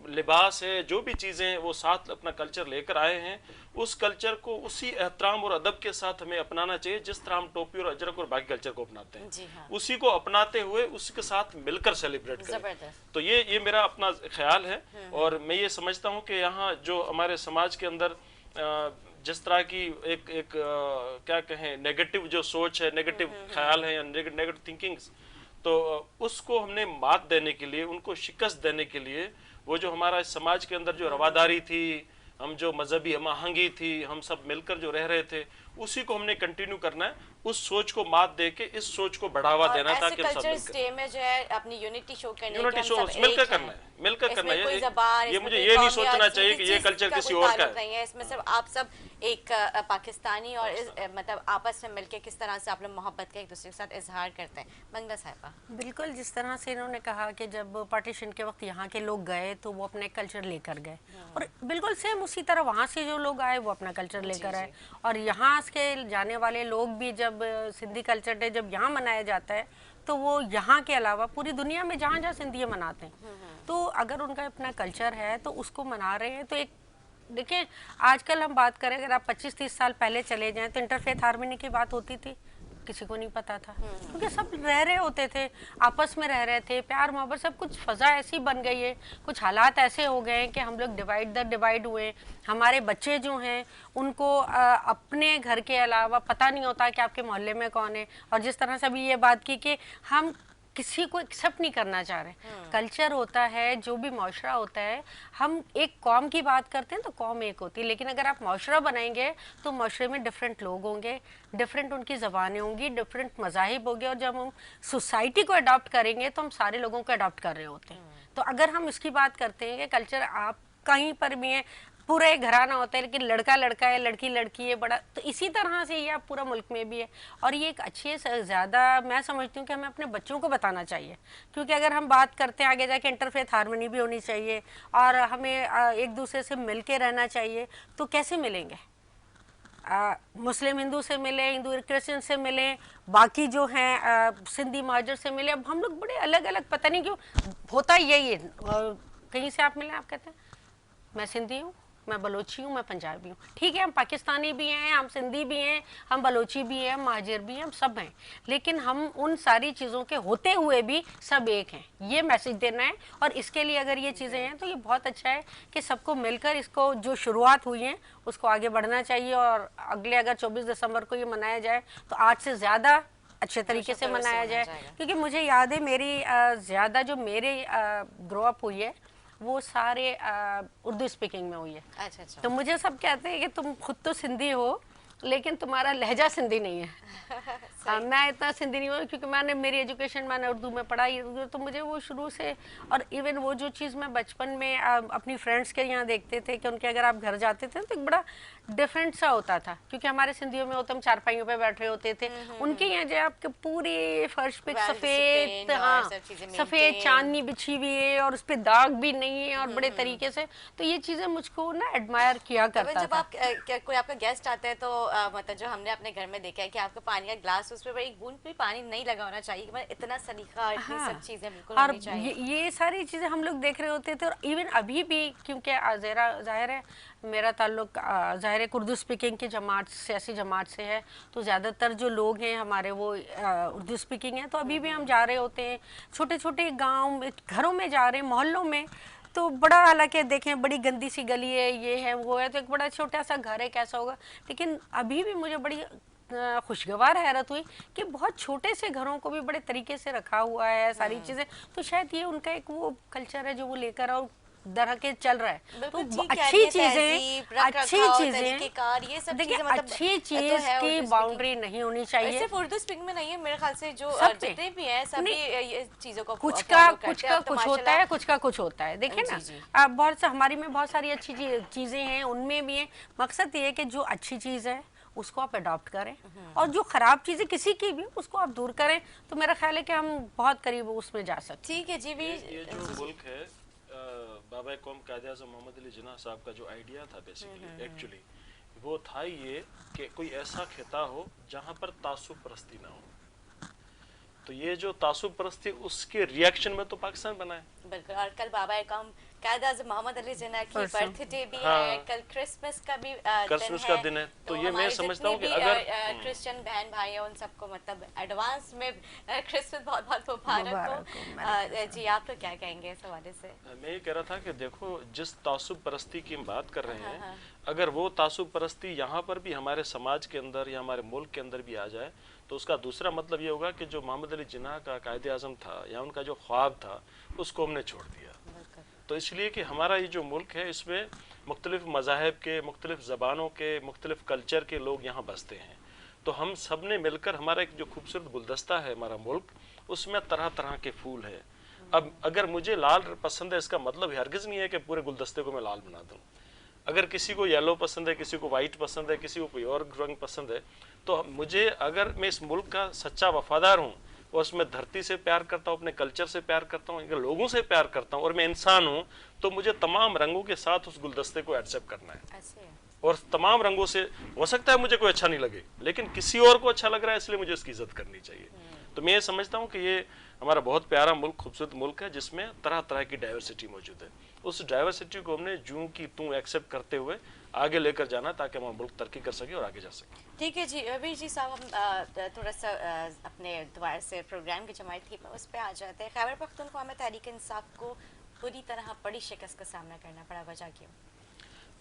लिबास है, जो भी चीज़ें हैं वो साथ अपना कल्चर लेकर आए हैं, उस कल्चर को उसी एहतराम और अदब के साथ हमें अपनाना चाहिए जिस तरह हम टोपी और अजरक और बाकी कल्चर को अपनाते हैं। हाँ। उसी को अपनाते हुए उसके साथ मिलकर सेलिब्रेट करें। तो ये मेरा अपना ख्याल है। और मैं ये समझता हूँ कि यहाँ जो हमारे समाज के अंदर जिस तरह की एक क्या कहें नेगेटिव जो सोच है, नेगेटिव ख्याल है या नेगेटिव थिंकिंग्स, तो उसको हमने मात देने के लिए, उनको शिकस्त देने के लिए, वो जो हमारा समाज के अंदर जो रवादारी थी, हम जो मजहबी हम आहंगी थी, हम सब मिलकर जो रह रहे थे, उसी को हमने कंटिन्यू करना है। उस सोच को मात दे के इस सोच को बढ़ावा देना है, ताकि हम सब कल्चरल डे में जो है अपनी यूनिटी शो करने यूनिटी शो मिलकर करना है, मिलकर करना है। ये मुझे ये नहीं सोचना चाहिए कि ये कल्चर किसी और का है। इसमें सिर्फ आप सब एक पाकिस्तानी और मतलब आपस में मिलकर किस तरह से आप लोग मोहब्बत का एक दूसरे के साथ इजहार करते हैं। मंगला साहिबा, बिल्कुल जिस तरह से इन्होंने कहा कि जब पार्टीशन के वक्त यहाँ के लोग गए तो वो अपने कल्चर लेकर गए, और बिल्कुल सेम उसी तरह वहाँ से जो लोग आए वो अपना कल्चर लेकर आए। और यहाँ के जाने वाले लोग भी जब सिंधी कल्चर डे जब यहाँ मनाया जाता है तो वो यहाँ के अलावा पूरी दुनिया में जहाँ जहाँ सिंधी मनाते हैं, तो अगर उनका अपना कल्चर है तो उसको मना रहे हैं। तो एक देखिए, आजकल हम बात करें, अगर आप 25-30 साल पहले चले जाएं तो इंटरफेथ हार्मनी की बात होती थी, किसी को नहीं पता था, क्योंकि सब रह रहे होते थे, आपस में रह रहे थे, प्यार मोहब्बत सब कुछ। फ़ज़ा ऐसी बन गई है, कुछ हालात ऐसे हो गए हैं कि हम लोग डिवाइड हुए। हमारे बच्चे जो हैं उनको अपने घर के अलावा पता नहीं होता कि आपके मोहल्ले में कौन है। और जिस तरह से अभी ये बात की कि हम किसी को एक्सेप्ट नहीं करना चाह रहे। कल्चर होता है, जो भी माशरा होता है, हम एक कौम की बात करते हैं तो कौम एक होती है, लेकिन अगर आप माशरा बनाएंगे तो माशरे में डिफरेंट लोग होंगे, डिफरेंट उनकी ज़बानें होंगी, डिफरेंट मज़ाहिब होंगे, और जब हम सोसाइटी को अडॉप्ट करेंगे तो हम सारे लोगों को अडॉप्ट कर रहे होते हैं। तो अगर हम इसकी बात करते हैं कि कल्चर आप कहीं पर भी है, पूरा एक घराना होता है, लेकिन लड़का लड़का है, लड़की लड़की है, बड़ा, तो इसी तरह से ये आप पूरा मुल्क में भी है। और ये एक अच्छी ज़्यादा मैं समझती हूँ कि हमें अपने बच्चों को बताना चाहिए, क्योंकि अगर हम बात करते हैं आगे जाके इंटरफेथ हार्मनी भी होनी चाहिए और हमें एक दूसरे से मिल के रहना चाहिए। तो कैसे मिलेंगे? मुस्लिम हिंदू से मिले, हिंदू क्रिश्चियन से मिले, बाकी जो हैं सिंधी महाजर से मिले। अब हम लोग बड़े अलग अलग, पता नहीं क्यों होता यही है। कहीं से आप मिले, आप कहते हैं मैं सिंधी हूँ, मैं बलोची हूँ, मैं पंजाबी हूँ। ठीक है, हम पाकिस्तानी भी हैं, हम सिंधी भी हैं, हम बलोची भी हैं, हम महाजिर भी हैं, हम सब हैं, लेकिन हम उन सारी चीज़ों के होते हुए भी सब एक हैं। ये मैसेज देना है। और इसके लिए अगर ये चीज़ें हैं तो ये बहुत अच्छा है कि सबको मिलकर इसको जो शुरुआत हुई है उसको आगे बढ़ना चाहिए। और अगले अगर 24 दिसंबर को ये मनाया जाए तो आज से ज़्यादा अच्छे तरीके से मनाया जाए, क्योंकि मुझे याद है मेरी ज़्यादा जो मेरे ग्रो अप हुई है वो सारे उर्दू स्पीकिंग में हुई है। अच्छा। तो मुझे सब कहते हैं कि तुम खुद तो सिंधी हो लेकिन तुम्हारा लहजा सिंधी नहीं है। मैं इतना सिंधी नहीं हूँ क्योंकि मेरी एजुकेशन मैंने उर्दू में पढ़ाई, तो मुझे वो शुरू से, और इवन वो जो चीज़ मैं बचपन में अपनी फ्रेंड्स के यहाँ देखते थे कि उनके अगर आप घर जाते थे तो एक बड़ा डिफरेंट सा होता था, क्योंकि हमारे सिंधियों में होता हम चारपाइयों पे बैठे होते थे, उनके यहाँ जो आपके पूरे फर्श पे सफ़ेद, हाँ सफ़ेद चांदनी बिछी हुई है और उस पर दाग भी नहीं है और बड़े तरीके से, तो ये चीज़ें मुझको ना एडमायर किया करता जब था। आप कोई आपका गेस्ट आता है तो मतलब जो हमने अपने घर में देखा है कि आपका पानी का ग्लास, उस पर एक बूंद भी पानी नहीं लगा होना चाहिए, मतलब इतना सलीका, इतनी सब चीजें बिल्कुल और होनी चाहिए। ये सारी चीज़ें हम लोग देख रहे होते थे, और इवन अभी भी, क्योंकि जाहिर है मेरा ताल्लुक जाहिर है उर्दू स्पीकिंग की जमात से, ऐसी जमात से है, तो ज़्यादातर जो लोग हैं हमारे वो उर्दू स्पीकिंग हैं, तो अभी भी हम जा रहे होते हैं छोटे छोटे गाँव में, घरों में जा रहे हैं, मोहल्लों में, तो बड़ा, हालांकि देखें बड़ी गंदी सी गली है, ये है वो है, तो एक बड़ा छोटा सा घर है, कैसा होगा, लेकिन अभी भी मुझे बड़ी खुशगवार हैरत हुई कि बहुत छोटे से घरों को भी बड़े तरीके से रखा हुआ है सारी चीज़ें, तो शायद ये उनका एक वो कल्चर है जो वो लेकर और दर के चल रहा है, तो अच्छी चीजें, ये सब देखिए मतलब अच्छी चीज की बाउंड्री नहीं होनी चाहिए, सिर्फ उर्दू स्पीकिंग में नहीं है, मेरे ख्याल से जो जितने भी हैं सभी ये चीजों को कुछ का कुछ होता है, कुछ का कुछ होता है, देखिए ना बहुत सा हमारी में बहुत सारी अच्छी चीजें हैं, उनमें भी है, मकसद ये है कि जो अच्छी चीज है उसको आप अडॉप्ट करें और जो खराब चीजें किसी की भी उसको आप दूर करें, तो मेरा ख्याल है कि हम बहुत करीब उसमें जा सकते हैं। ठीक है जी। भी ये जो मुल्क है, बाबा कौम कायदे आज़म मोहम्मद अली जिन्ना साहब का जो आइडिया था बेसिकली एक्चुअली वो था ये कि कोई ऐसा खिता हो जहाँ पर तासुब परस्ती ना हो, तो ये जो तासुब परस्ती उसके रिएक्शन में तो पाकिस्तान बना है। बिल्कुल, और कल बाबा कौम कायदे आज़म मोहम्मद अली जिन्ना की बर्थडे भी हाँ, है, कल क्रिसमस का भी क्रिसमस का दिन है, तो ये मैं समझता हूँ कि अगर क्रिश्चियन बहन भाई हैं उन सबको मतलब एडवांस में क्रिसमस बहुत बहुत मुबारक हो। जी आप तो क्या कहेंगे इस हवाले से? मैं ये कह रहा था कि देखो जिस तासुब परस्ती की हम बात कर रहे हैं, अगर वो तासुब परस्ती यहाँ पर भी हमारे समाज के अंदर या हमारे मुल्क के अंदर भी आ जाए, तो उसका दूसरा मतलब ये होगा कि जो मोहम्मद अली जिन्ना का कायदे आज़म था या उनका जो ख्वाब था उसको हमने छोड़ दिया। तो इसलिए कि हमारा ये जो मुल्क है इसमें मुख्तलिफ मज़ाहब के, मुख्तलिफ ज़बानों के, मुख्तलिफ कल्चर के लोग यहाँ बसते हैं, तो हम सब ने मिलकर हमारा एक जो खूबसूरत गुलदस्ता है हमारा मुल्क, उसमें तरह तरह के फूल है। अब अगर मुझे लाल पसंद है इसका मतलब हरगिज़ नहीं है कि पूरे गुलदस्ते को मैं लाल बना दूँ। अगर किसी को येलो पसंद है, किसी को वाइट पसंद है, किसी को कोई और रंग पसंद है, तो मुझे, अगर मैं इस मुल्क का सच्चा वफादार हूँ और उसमें धरती से प्यार करता हूँ, अपने कल्चर से प्यार करता हूँ, अगर लोगों से प्यार करता हूँ और मैं इंसान हूँ, तो मुझे तमाम रंगों के साथ उस गुलदस्ते को एक्सेप्ट करना है। और तमाम रंगों से, हो सकता है मुझे कोई अच्छा नहीं लगे लेकिन किसी और को अच्छा लग रहा है इसलिए मुझे इसकी इज्जत करनी चाहिए। तो मैं ये समझता हूँ कि ये हमारा बहुत प्यारा मुल्क, खूबसूरत मुल्क है जिसमें तरह तरह की डाइवर्सिटी मौजूद है। उस डाइवर्सिटी को हमने जूं की तूं एक्सेप्ट करते हुए आगे लेकर जाना ताकि हमारा मुल्क तरक्की कर सके और आगे जा सके। ठीक है जी। अभी जी साहब हम थोड़ा सा अपने दोबारा से प्रोग्राम की जमात थी उस पर आ जाते हैं। खैबर पख्तूनख्वा में तहरीक इंसाफ को पूरी तरह बड़ी शिकस्त का सामना करना पड़ा, वजह क्यों?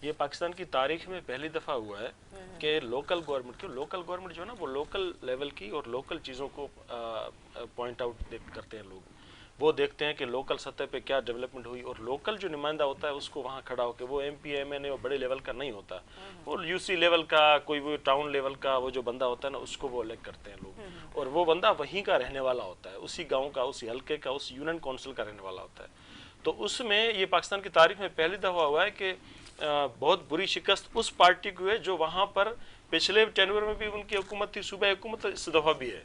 ये पाकिस्तान की तारीख में पहली दफ़ा हुआ है कि लोकल गवर्नमेंट जो है ना वो लोकल लेवल की और लोकल चीज़ों को पॉइंट आउट करते हैं लोग, वो देखते हैं कि लोकल सतह पे क्या डेवलपमेंट हुई, और लोकल जो नुमाइंदा होता है उसको वहाँ खड़ा होकर, वो MP MNA वो बड़े लेवल का नहीं होता, वो UC लेवल का, कोई वो टाउन लेवल का वो जो बंदा होता है ना उसको वो इलेक्ट करते हैं लोग, और वो बंदा वहीं का रहने वाला होता है, उसी गाँव का, उसी हल्के का, उस यूनियन काउंसिल का रहने वाला होता है। तो उसमें ये पाकिस्तान की तारीख में पहली दफ़ा हुआ है कि बहुत बुरी शिकस्त उस पार्टी को है जो वहाँ पर पिछले टेन्योर में भी उनकी हुकूमत थी, सूबा हुकूमत इस दफ़ा भी है,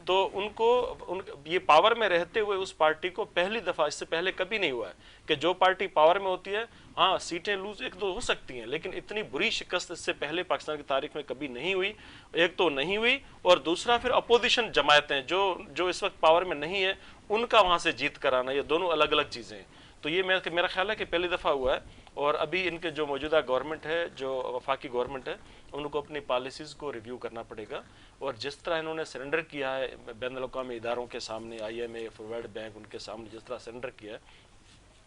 तो उनको ये पावर में रहते हुए उस पार्टी को पहली दफ़ा, इससे पहले कभी नहीं हुआ है कि जो पार्टी पावर में होती है, हाँ सीटें लूज एक दो हो सकती हैं लेकिन इतनी बुरी शिकस्त इससे पहले पाकिस्तान की तारीख में कभी नहीं हुई। एक तो नहीं हुई और दूसरा फिर अपोजिशन जमायतें जो इस वक्त पावर में नहीं है उनका वहाँ से जीत कराना, ये दोनों अलग अलग चीज़ें हैं। तो ये मेरा ख्याल है कि पहली दफ़ा हुआ है, और अभी इनके जो मौजूदा गवर्नमेंट है, जो वफाकी गवर्नमेंट है, उनको अपनी पॉलिसीज़ को रिव्यू करना पड़ेगा, और जिस तरह इन्होंने सरेंडर किया है बैनुल-अक़वामी इदारों के सामने, IMF, वर्ल्ड बैंक, उनके सामने जिस तरह सरेंडर किया है,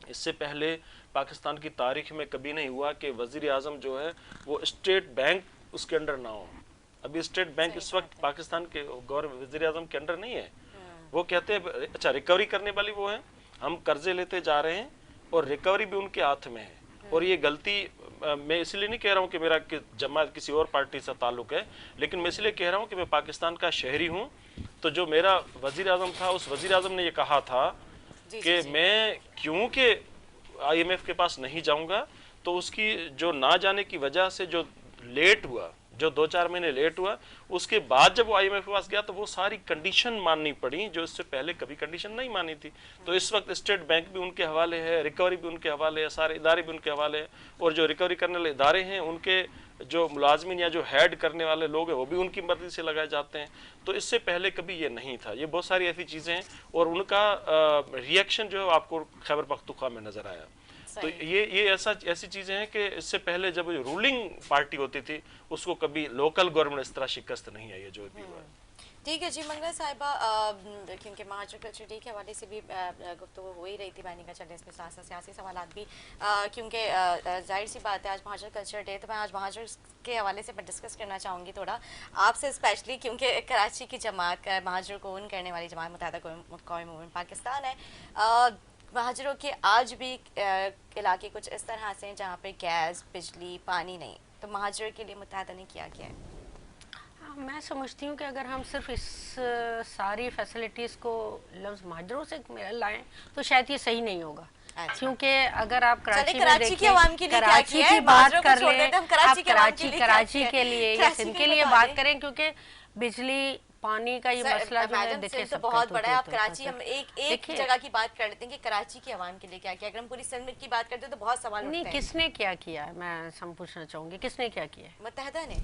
इससे पहले पाकिस्तान की तारीख में कभी नहीं हुआ कि वज़ीर आज़म जो है वो स्टेट बैंक उसके अंडर ना हो। अभी स्टेट बैंक इस वक्त पाकिस्तान के वज़ीर आज़म के अंडर नहीं है। वो कहते हैं अच्छा रिकवरी करने वाली वो है, हम कर्जे लेते जा रहे हैं और रिकवरी भी उनके हाथ में है, और ये गलती मैं इसलिए नहीं कह रहा हूँ कि मेरा जमात किसी और पार्टी से ताल्लुक है, लेकिन मैं इसलिए कह रहा हूँ कि मैं पाकिस्तान का शहरी हूँ। तो जो मेरा वजीर आजम था, उस वजीर आजम ने ये कहा था कि मैं क्योंकि IMF के पास नहीं जाऊंगा, तो उसकी जो ना जाने की वजह से जो लेट हुआ, जो 2-4 महीने लेट हुआ, उसके बाद जब वो IMF के पास गया तो वो सारी कंडीशन माननी पड़ी जो इससे पहले कभी कंडीशन नहीं मानी थी। तो इस वक्त स्टेट बैंक भी उनके हवाले है, रिकवरी भी उनके हवाले है, सारे इदारे भी उनके हवाले हैं, और जो रिकवरी करने वाले इदारे हैं उनके जो मुलाजमीन या जो हेड करने वाले लोग हैं वो भी उनकी मर्जी से लगाए जाते हैं। तो इससे पहले कभी ये नहीं था। ये बहुत सारी ऐसी चीज़ें हैं, और उनका रिएक्शन जो है आपको खैबर पख्तूनख्वा में नजर आया। तो ये ऐसी चीजें हैं कि इससे पहले जब रूलिंग पार्टी होती थी उसको कभी लोकल गवर्नमेंट इस तरह शिकस्त नहीं आई है जो भी हुआ है। ठीक है जी मंगला साहिबा, क्योंकि महाजर कल्चर डे के हवाले से भी गुफ्तगू हो ही रही थी, मैंने कहा चले इसमें साथ साथ सियासी सवालात भी, क्योंकि जाहिर सी बात है आज महाजर कल्चर डे, तो मैं आज महाजर के हवाले से मैं डिस्कस करना चाहूँगी थोड़ा आपसे, स्पेशली क्योंकि कराची की जमात का महाजर को ओन करने वाली जमात मुत्तहिदा कौमी मूवमेंट पाकिस्तान है। महाजरों के आज भी इलाके कुछ इस तरह से हैं जहाँ पे गैस, बिजली, पानी नहीं, तो महाजर के लिए मुत्तहिदा ने क्या किया है? मैं समझती हूँ कि अगर हम सिर्फ इस सारी फैसिलिटीज़ को लफ्ज़ महाजरों से लाएं तो शायद ये सही नहीं होगा। क्योंकि अगर आप कराची में देखें, कराची की बात कर लें, आप कराची के लिए या सिंध के लिए बात करें, क्योंकि बिजली पानी का ये मसला जो है देखिए तो बहुत बड़ा है। आप कराची, हम एक जगह की बात कर लेते हैं कि कराची की आवाम के लिए क्या किया। अगर हम पूरी सिंध की बात करते हैं तो बहुत सवाल उठते हैं। नहीं, किसने क्या किया है मैं पूछना चाहूँगी, किसने क्या किया है? मुत्तहिदा ने।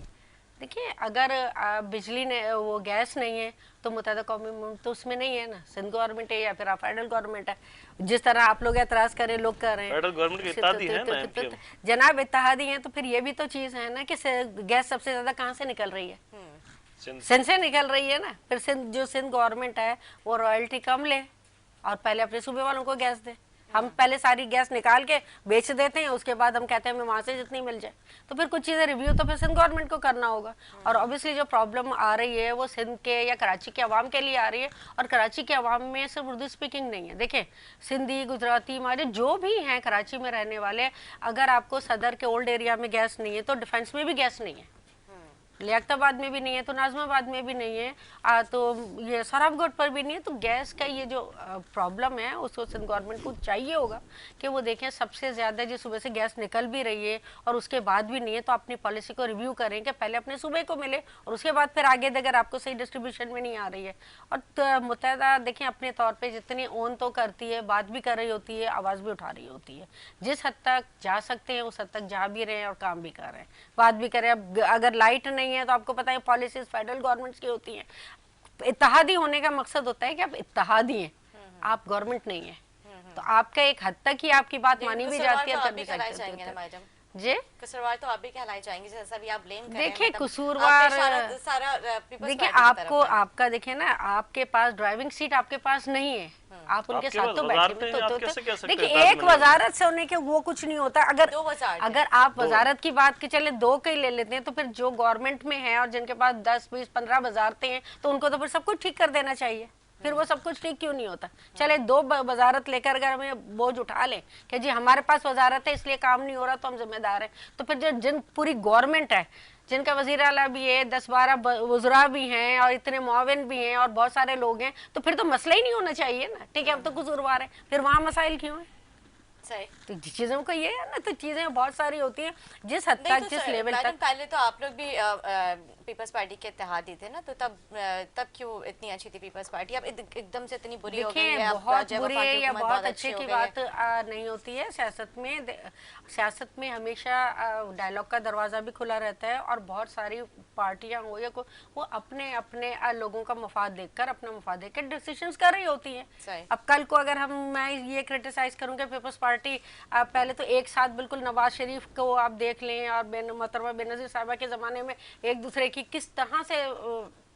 देखिए, अगर बिजली ने वो गैस नहीं है तो मुत्तहिदा कौमी मूवमेंट तो उसमें नहीं है ना, सिंध गवर्नमेंट है या फिर आप फेडरल गवर्नमेंट है। जिस तरह आप लोग एतराज करें, लोग कर रहे हैं फेडरल गवर्नमेंट की इत्तेहादी है ना, जनाब इत्तेहादी है, तो फिर ये भी तो चीज़ है ना कि गैस सबसे ज्यादा कहाँ से निकल रही है? सिंध से निकल रही है ना। फिर सिंध गवर्नमेंट है वो रॉयल्टी कम ले और पहले अपने सूबे वालों को गैस दे। हम पहले सारी गैस निकाल के बेच देते हैं, उसके बाद हम कहते हैं हमें वहाँ से जितनी मिल जाए। तो फिर कुछ चीज़ें रिव्यू तो फिर सिंध गवर्नमेंट को करना होगा। और ऑब्वियसली जो प्रॉब्लम आ रही है वो सिंध के या कराची के अवाम के लिए आ रही है, और कराची के अवाम में सिर्फ उर्दू स्पीकिंग नहीं है। देखें, सिंधी, गुजराती, हमारे जो भी हैं कराची में रहने वाले, अगर आपको सदर के ओल्ड एरिया में गैस नहीं है तो डिफेंस में भी गैस नहीं है, लियाकताबाद में भी नहीं है, तो नाजमाबाद में भी नहीं है, तो ये सराफगढ़ पर भी नहीं है। तो गैस का ये जो प्रॉब्लम है उसको सिंध गवर्नमेंट को चाहिए होगा कि वो देखें सबसे ज़्यादा जिस सूबे से गैस निकल भी रही है और उसके बाद भी नहीं है, तो अपनी पॉलिसी को रिव्यू करें कि पहले अपने सूबे को मिले और उसके बाद फिर आगे अगर आपको सही डिस्ट्रीब्यूशन में नहीं आ रही है। और मुत्तहिदा देखें अपने तौर पर जितनी ओन तो करती है, बात भी कर रही होती है, आवाज़ भी उठा रही होती है। जिस हद तक जा सकते हैं उस हद तक जा भी रहे हैं और काम भी कर रहे हैं, बात भी कर रहे हैं। अगर लाइट नहीं है तो आपको पता है पॉलिसीज फेडरल गवर्नमेंट्स की होती हैं। इत्तेहादी होने का मकसद होता है कि आप इत्तेहादी हैं, आप गवर्नमेंट नहीं है, तो आपका एक हद तक ही आपकी बात मानी भी जाती है, कर भी सकते हैं जी। कसूरवार तो आप भी कहलाए जाएंगे, जैसा भी आप ब्लेम कर रहे हैं। देखिए कसूरवार, देखिए आपको, आपका देखिए ना, आपके पास ड्राइविंग सीट आपके पास नहीं है, आप उनके साथ तो बैठे, तो देखिए एक वजारत से होने के वो कुछ नहीं होता। अगर आप वजारत की बात की चले दो कई ले लेते हैं, तो फिर जो गवर्नमेंट में है और जिनके पास 10, 20, 15 वजारतें हैं, तो उनको तो फिर सब कुछ ठीक कर देना चाहिए। फिर वो सब कुछ ठीक क्यों नहीं होता? चले 2 वजारत लेकर अगर हमें बोझ उठा लें कि जी हमारे पास वजारत है इसलिए काम नहीं हो रहा तो हम जिम्मेदार हैं, तो फिर जो जिन पूरी गवर्नमेंट है, जिनका वजीर आला भी है, 10-12 वज़रा भी हैं और इतने मुआविन भी हैं और बहुत सारे लोग हैं, तो फिर तो मसला ही नहीं होना चाहिए ना। ठीक है, अब तो कसूरवार है, फिर वहाँ मसाइल क्यों है? सही। तो चीज़ों को ये है ना, तो चीज़ें बहुत सारी होती हैं जिस हद तक, जिस लेवल तक। पहले तो आप लोग भी पीपल्स पार्टी के इत्तेहादी थे ना, तो तब क्यों इतनी अच्छी थी पीपल्स पार्टी? अब एकदम से इतनी बुरी हो गई है? बहुत बुरी है या बहुत अच्छे की बात नहीं होती है। सियासत में हमेशा डायलॉग का दरवाज़ा भी खुला रहता है, और बहुत सारी पार्टियां हो या वो अपने अपने लोगों का मफाद देखकर, अपना मफाद देखकर डिसीजंस कर रही होती हैं। अब कल को अगर मैं ये क्रिटिसाइज करूँगा पीपल्स पार्टी, पहले तो एक साथ बिल्कुल नवाज शरीफ को आप देख लें और मोहतरमा बेनज़ीर साहिबा के ज़माने में एक दूसरे की किस तरह से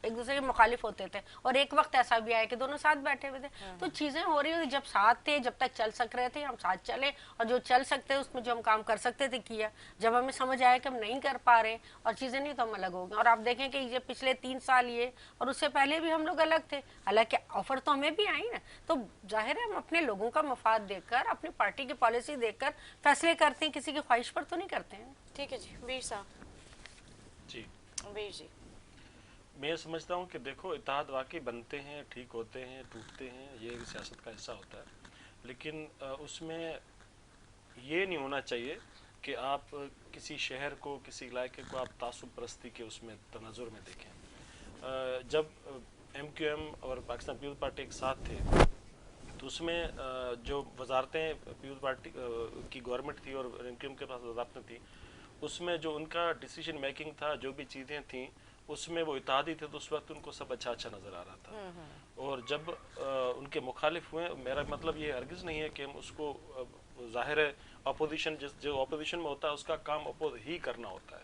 एक दूसरे के मुखालिफ होते थे, और एक वक्त ऐसा भी आया कि दोनों साथ बैठे हुए थे। तो चीजें हो रही हुई, जब साथ थे, जब तक चल सक रहे थे हम साथ चले, और जो चल सकते उसमें जो हम काम कर सकते थे किया। जब हमें समझ आया कि हम नहीं कर पा रहे और चीजें नहीं, तो हम अलग हो गए। और आप देखें कि ये पिछले 3 साल ये और उससे पहले भी हम लोग अलग थे, हालांकि ऑफर तो हमें भी आई ना। तो जाहिर है हम अपने लोगों का मफाद देखकर, अपनी पार्टी की पॉलिसी देखकर फैसले करते हैं, किसी की ख्वाहिश पर तो नहीं करते हैं। ठीक है जी, वीर साहब। जी, वीर जी। मैं समझता हूँ कि देखो, इत्तेहाद वाकई बनते हैं, ठीक होते हैं, टूटते हैं, ये सियासत का हिस्सा होता है। लेकिन उसमें ये नहीं होना चाहिए कि आप किसी शहर को, किसी इलाके को आप तासुब परस्ती के उसमें तनाजुर में देखें। जब MQM और पाकिस्तान पीपल्स पार्टी एक साथ थे, तो उसमें जो वजारतें पीपल्स पार्टी की गवर्नमेंट थी और MQM के पास वजारतें थी, उसमें जो उनका डिसीजन मेकिंग था, जो भी चीज़ें थी उसमें वो इत्तेहादी थे, तो उस वक्त उनको सब अच्छा अच्छा नज़र आ रहा था। और जब उनके मुखालिफ हुए, मेरा मतलब ये हरगिज़ नहीं है कि हम उसको, जाहिर है अपोजिशन, जो अपोजिशन में होता है उसका काम अपोज ही करना होता है,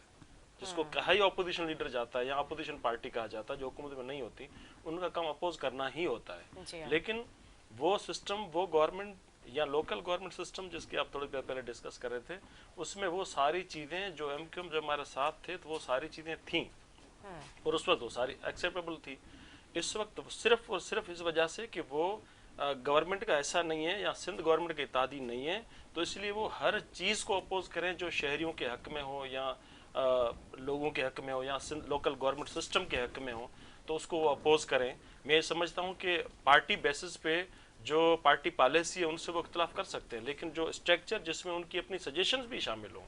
जिसको कहा ही अपोजिशन लीडर जाता है या अपोजिशन पार्टी कहा जाता है, जो हुकूमत में नहीं होती, उनका काम अपोज करना ही होता है। लेकिन वो सिस्टम, वो गवर्नमेंट या लोकल गवर्नमेंट सिस्टम जिसकी आप थोड़ी देर पहले डिस्कस कर रहे थे, उसमें वो सारी चीज़ें जो MQM जो हमारे साथ थे, तो वो सारी चीज़ें थीं और उस वक्त वो सारी एक्सेप्टेबल थी। इस वक्त सिर्फ और सिर्फ इस वजह से कि वो गवर्नमेंट का ऐसा नहीं है या सिंध गवर्नमेंट के इत्तेहादी नहीं है, तो इसलिए वो हर चीज़ को अपोज करें जो शहरियों के हक में हो या लोगों के हक में हो या लोकल गवर्नमेंट सिस्टम के हक में हो, तो उसको वो अपोज करें। मैं समझता हूँ कि पार्टी बेसिस पे जो पार्टी पॉलिसी है उनसे वो इख्तलाफ कर सकते हैं, लेकिन जो स्ट्रक्चर जिसमें उनकी अपनी सजेशंस भी शामिल हों,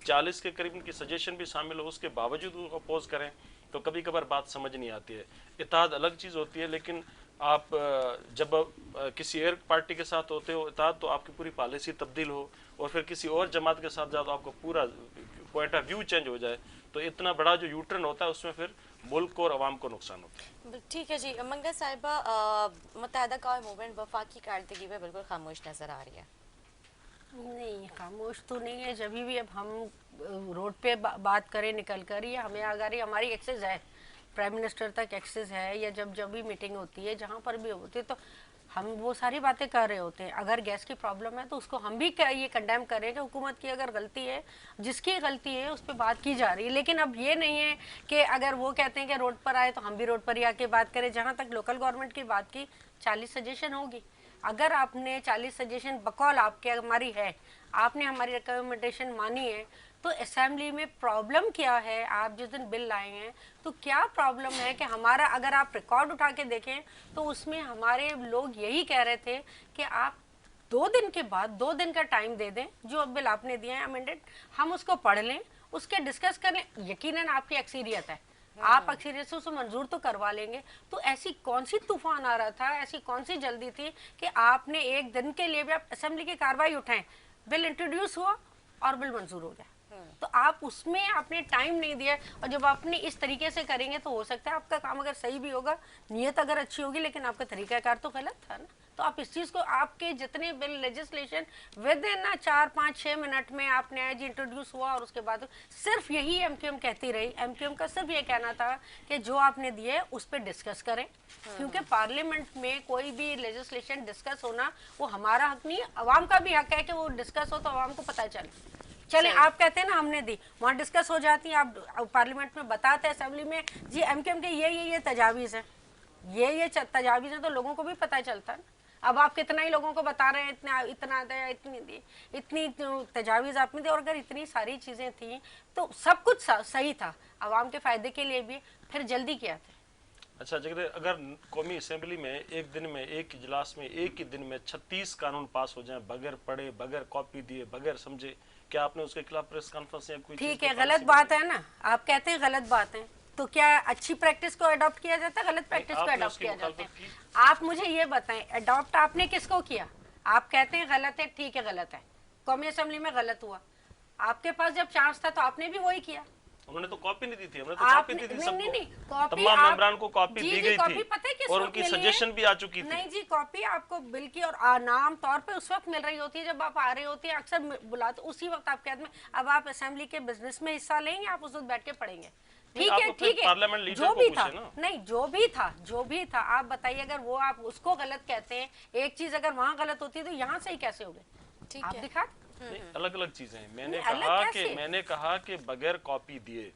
40 के करीब उनकी सजेशन भी शामिल हो, उसके बावजूद वो अपोज करें, तो कभी कभार बात समझ नहीं आती है। इत्तेहाद अलग चीज़ होती है, लेकिन आप जब किसी एक पार्टी के साथ होते हो इत्तेहाद, तो आपकी पूरी पॉलिसी तब्दील हो, और फिर किसी और जमात के साथ जाओ तो आपको पूरा पॉइंट ऑफ व्यू चेंज हो जाए, तो इतना बड़ा जो यूटर्न होता है उसमें फिर मुल्क को और अवाम को नुकसान होता है। ठीक है जी। मंगल साहिबा, मुत्तहदा कौम मूवमेंट वफाकी कारदगी में बिल्कुल खामोश नजर आ रही है। नहीं, खामोश तो नहीं है। जब भी अब हम रोड पे बात करें निकल कर, या हमें अगर हमारी एक्सेस है, प्राइम मिनिस्टर तक एक्सेस है, या जब भी मीटिंग होती है, जहाँ पर भी होती है, तो हम वो सारी बातें कर रहे होते हैं। अगर गैस की प्रॉब्लम है तो उसको हम भी ये कंडेम कर रहे हैं कि हुकूमत की अगर गलती है, जिसकी गलती है उस पर बात की जा रही है। लेकिन अब ये नहीं है कि अगर वो कहते हैं कि रोड पर आए तो हम भी रोड पर ही आके बात करें। जहाँ तक लोकल गवर्नमेंट की बात की, 40 सजेशन होगी। अगर आपने 40 सजेशन बकौल आपके हमारी है, आपने हमारी रिकमेंडेशन मानी है, तो असेंबली में प्रॉब्लम क्या है? आप जिस दिन बिल लाए हैं तो क्या प्रॉब्लम है कि हमारा, अगर आप रिकॉर्ड उठा के देखें तो उसमें हमारे लोग यही कह रहे थे कि आप 2 दिन के बाद 2 दिन का टाइम दे दें, जो बिल आपने दिया है अमेंडेड, हम उसको पढ़ लें, उसके डिस्कस कर लें। यकीनन आपकी अक्सरियत है, आप अक्सरियत से उसे मंजूर तो करवा लेंगे। तो ऐसी कौन सी तूफान आ रहा था, ऐसी कौन सी जल्दी थी कि आपने एक दिन के लिए भी आप असेंबली की कार्रवाई उठाएं? बिल इंट्रोड्यूस हुआ और बिल मंजूर हो गया, तो आप उसमें आपने टाइम नहीं दिया। और जब आपने इस तरीके से करेंगे तो हो सकता है आपका काम अगर सही भी होगा, नीयत अगर अच्छी होगी, लेकिन आपका तरीकाकार तो गलत था ना। तो आप इस चीज़ को, आपके जितने bill legislation with in 4-5-6 minute में आपने जी इंट्रोड्यूस हुआ, और उसके बाद सिर्फ यही MQM कहती रही। MQM का सिर्फ ये कहना था कि जो आपने दिए उस पर डिस्कस करें, क्योंकि पार्लियामेंट में कोई भी लेजिस्लेशन डिस्कस होना वो हमारा हक नहीं, अवाम का भी हक है कि वो डिस्कस हो तो अवाम को पता चले। आप कहते हैं ना हमने दी, वहाँ डिस्कस हो जाती है, आप पार्लियामेंट में बताते हैं असेंबली में जी MQM के ये तजावीज़ है, ये तजावीज़ है, तो लोगों को भी पता चलता है ना। अब आप कितना ही लोगों को बता रहे हैं, इतना दिया, इतनी तजावीज़ आपने दी, और अगर इतनी सारी चीज़ें थी तो सब कुछ सही था, आवाम के फ़ायदे के लिए भी, फिर जल्दी क्या था? अच्छा, अगर कौमी असेंबली में एक दिन में, एक इजलास में, एक ही दिन में 36 कानून पास हो जाएं बगैर पढ़े, बगैर कॉपी दिए, बगैर समझे, क्या आपने उसके खिलाफ प्रेस कॉन्फ्रेंस या कोई? ठीक है, गलत बात है ना, आप कहते हैं गलत बात है, तो क्या अच्छी प्रैक्टिस को अडॉप्ट किया जाता है, गलत प्रैक्टिस को अडॉप्ट किया जाता है? आप मुझे ये बताएं, अडॉप्ट आपने किसको किया? आप कहते हैं गलत है, ठीक है गलत है, कौमी असेंबली में गलत हुआ, आपके पास जब चांस था तो आपने भी वही किया। उन्होंने तो कॉपी नहीं दी थी, हमने तो कॉपी दी थी सबको, तमाम मेंबरान को कॉपी दी गई थी और उनकी सजेशन भी आ चुकी थी। नहीं जी, कॉपी आपको बिल की और नाम तौर पे उस वक्त मिल रही होती है जब आप आ रही होती है, अक्सर बुलाते उसी वक्त आप कहते हैं। अब आप असेंबली के बिजनेस में हिस्सा लेंगे, आप उस वक्त बैठ के पढ़ेंगे, ठीक आप है तो फिर ठीक है, पार्लियामेंट लीडर जो को भी पूछे था, ना। नहीं जो भी था आप बताइए, अगर वो आप उसको गलत कहते हैं, एक चीज अगर वहां गलत होती है तो यहाँ सही कैसे हो गए? ठीक आप है। दिखा। अलग अलग चीजें हैं। नहीं, अलग कैसे? मैंने कहा कि बगैर कॉपी दिए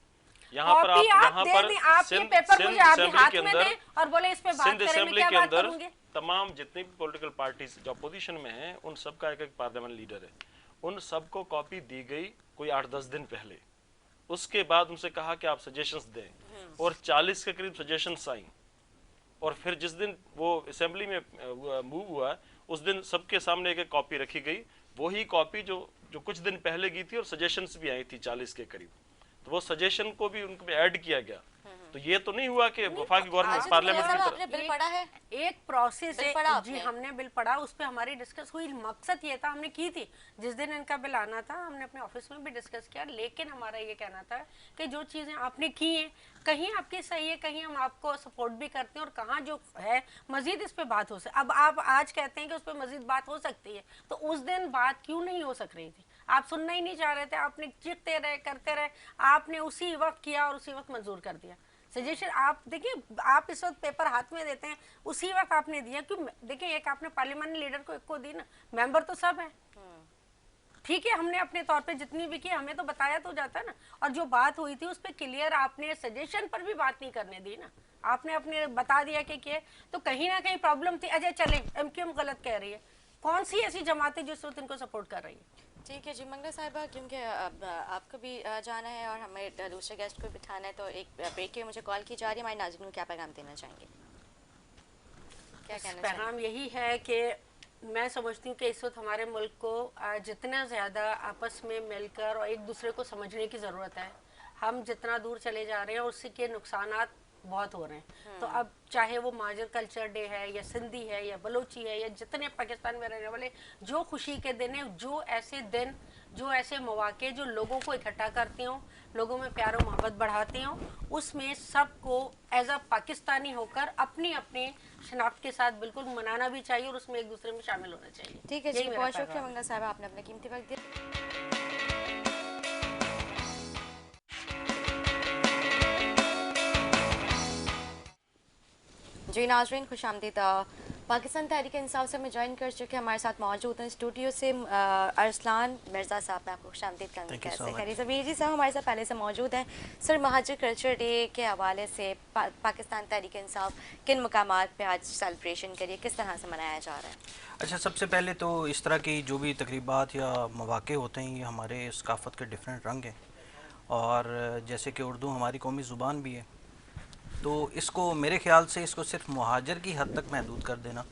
यहाँ पर कॉपी आप यहाँ दे पर दें, आप ये पेपर मुझे आप असेंबली हाथ के में अंदर, दें और बोले इस पे बात सिंध करें, मैं असेंबली क्या के बात अंदर करूंगी? तमाम जितनी भी पॉलिटिकल पार्टीज जो अपोजिशन में हैं उन सब का एक एक पार्लियामेंट लीडर है, उन सबको कॉपी दी गई कोई 8-10 दिन पहले। उसके बाद उनसे कहा कि आप सजेशंस दें, और 40 के करीब सजेशंस आई, और फिर जिस दिन वो असेंबली में मूव हुआ उस दिन सबके सामने एक एक कॉपी रखी गई, वही कॉपी जो जो कुछ दिन पहले की थी, और सजेशंस भी आई थी 40 के करीब, तो वो सजेशन को भी उनको ऐड किया गया। तो ये तो नहीं हुआ कि वफाकी गवर्नमेंट पार्लियामेंट की आपने बिल पढ़ा है? एक प्रोसेस बिल है पढ़ा जी, आपने? हमने बिल पढ़ा, उस पे हमारी डिस्कस हुई, मकसद ये था, हमने की थी जिस दिन इनका बिल आना था, हमने अपने ऑफिस में भी डिस्कस किया, लेकिन हमारा ये कहना था कि जो चीजें आपने की हैं कहीं आपकी सही है, कहीं हम आपको सपोर्ट भी करते हैं, और कहाँ जो है मजीद इस पे बात हो सकती। अब आप आज कहते हैं कि उस पर मजीद बात हो सकती है, तो उस दिन बात क्यों नहीं हो सक रही थी? आप सुनना ही नहीं चाह रहे थे, आपने चिढ़ते रहे, करते रहे, आपने उसी वक्त किया और उसी वक्त मंजूर कर दिया सजेशन। आप देखिए, आप इस वक्त पेपर हाथ में देते हैं, उसी वक्त आपने दिया। क्यों? देखिए, एक आपने पार्लियामेंट लीडर को एक को दी ना, मेंबर तो सब है, ठीक है, हमने अपने तौर पे जितनी भी की, हमें तो बताया तो जाता है ना। और जो बात हुई थी उस पर क्लियर आपने सजेशन पर भी बात नहीं करने दी ना, आपने अपने बता दिया कि तो कहीं ना कहीं प्रॉब्लम थी। अजय चले, एमक्यूएम गलत कह रही है, कौन सी ऐसी जमात है जो इस वक्त इनको सपोर्ट कर रही है? ठीक है जी मंगला साहिबा, क्योंकि अब आपको भी जाना है और हमें दूसरे गेस्ट को बिठाना है, तो एक ब्रेक के मुझे कॉल की जा रही है। हमारे नाज़रीन को क्या पैगाम देना चाहेंगे? क्या कहना चाहेंगे? पैगाम यही है कि मैं समझती हूँ कि इस वक्त हमारे मुल्क को जितना ज़्यादा आपस में मिलकर और एक दूसरे को समझने की ज़रूरत है। हम जितना दूर चले जा रहे हैं उससे के नुकसानात बहुत हो रहे हैं। तो अब चाहे वो महाजर कल्चर डे है या सिंधी है या बलोची है या जितने पाकिस्तान में रहने वाले जो खुशी के दिन है, जो ऐसे दिन, जो ऐसे मौके जो लोगों को इकट्ठा करते हों, लोगों में प्यार और मोहब्बत बढ़ाते हों, उसमें सबको एज अ पाकिस्तानी होकर अपनी अपनी शनाख्त के साथ बिल्कुल मनाना भी चाहिए और उसमें एक दूसरे में शामिल होना चाहिए। ठीक है जी, यही मेरा बहुत पैगाम शुक्रिया है। मंगला साहिबा, आपने अपना कीमती वक्त दिया। जी नाजरीन, खुश आमदीद। पाकिस्तान तहरीक इंसाफ से हमें ज्वाइन कर चुके हैं, हमारे साथ मौजूद हैं स्टूडियो से अरसलान मिर्ज़ा साहब। मैं आपको खुश आमदीद कहूँगी। कैसे खैरियत? ज़मीर जी साहब हमारे साथ पहले से मौजूद हैं। सर, महाजिर कल्चर डे के हवाले से पाकिस्तान तहरीक इंसाफ किन मकामात पे आज सेलिब्रेशन करिए, किस तरह से मनाया जा रहा है? अच्छा, सबसे पहले तो इस तरह की जो भी तकरीबात या मौक़े होते हैं, ये हमारे सकाफ़त के डिफरेंट रंग हैं, और जैसे कि उर्दू हमारी कौमी ज़ुबान भी है, तो इसको मेरे ख्याल से इसको सिर्फ मुहाजिर की हद तक महदूद कर देना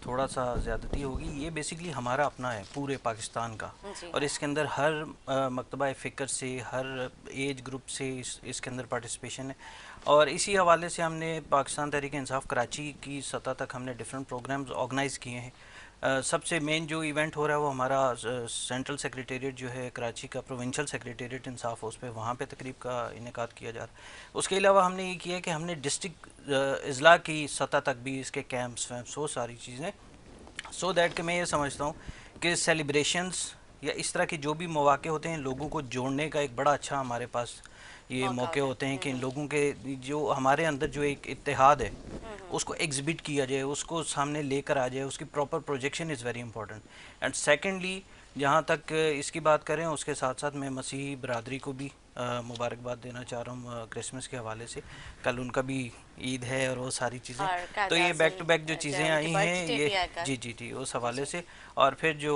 थोड़ा सा ज़्यादती होगी। ये बेसिकली हमारा अपना है पूरे पाकिस्तान का, और इसके अंदर हर मकतबा फ़िक्र से, हर एज ग्रुप से इसके अंदर पार्टिसिपेशन है। और इसी हवाले से हमने पाकिस्तान तहरीक इंसाफ कराची की सतह तक हमने डिफरेंट प्रोग्राम्स ऑर्गेनाइज़ किए हैं। सबसे मेन जो इवेंट हो रहा है वो हमारा सेंट्रल सेक्रेटेरिएट जो है कराची का, प्रोविंशियल सेक्रेटेरिएट इंसाफ हाउस पे, वहाँ पे तकरीब का इनेकाद किया जा रहा है। उसके अलावा हमने ये किया कि हमने डिस्ट्रिक्ट अज़ला की सतह तक भी इसके कैंप्स वैम्प्स वो सारी चीज़ें, सो दैट कि मैं ये समझता हूँ कि सेलिब्रेशंस या इस तरह के जो भी मौके होते हैं, लोगों को जोड़ने का एक बड़ा अच्छा हमारे पास ये मौके होते हैं कि इन लोगों के जो हमारे अंदर जो एक इत्तेहाद है उसको एग्जिबिट किया जाए, उसको सामने लेकर आ जाए, उसकी proper projection is very important. And secondly, जहाँ तक इसकी बात करें, उसके साथ साथ मैं मसीही बरादरी को भी मुबारकबाद देना चाह रहा हूँ क्रिसमस के हवाले से। कल उनका भी ईद है और वो सारी चीज़ें, तो ये बैक टू बैक जो चीज़ें आई हैं ये जी उस हवाले से। और फिर जो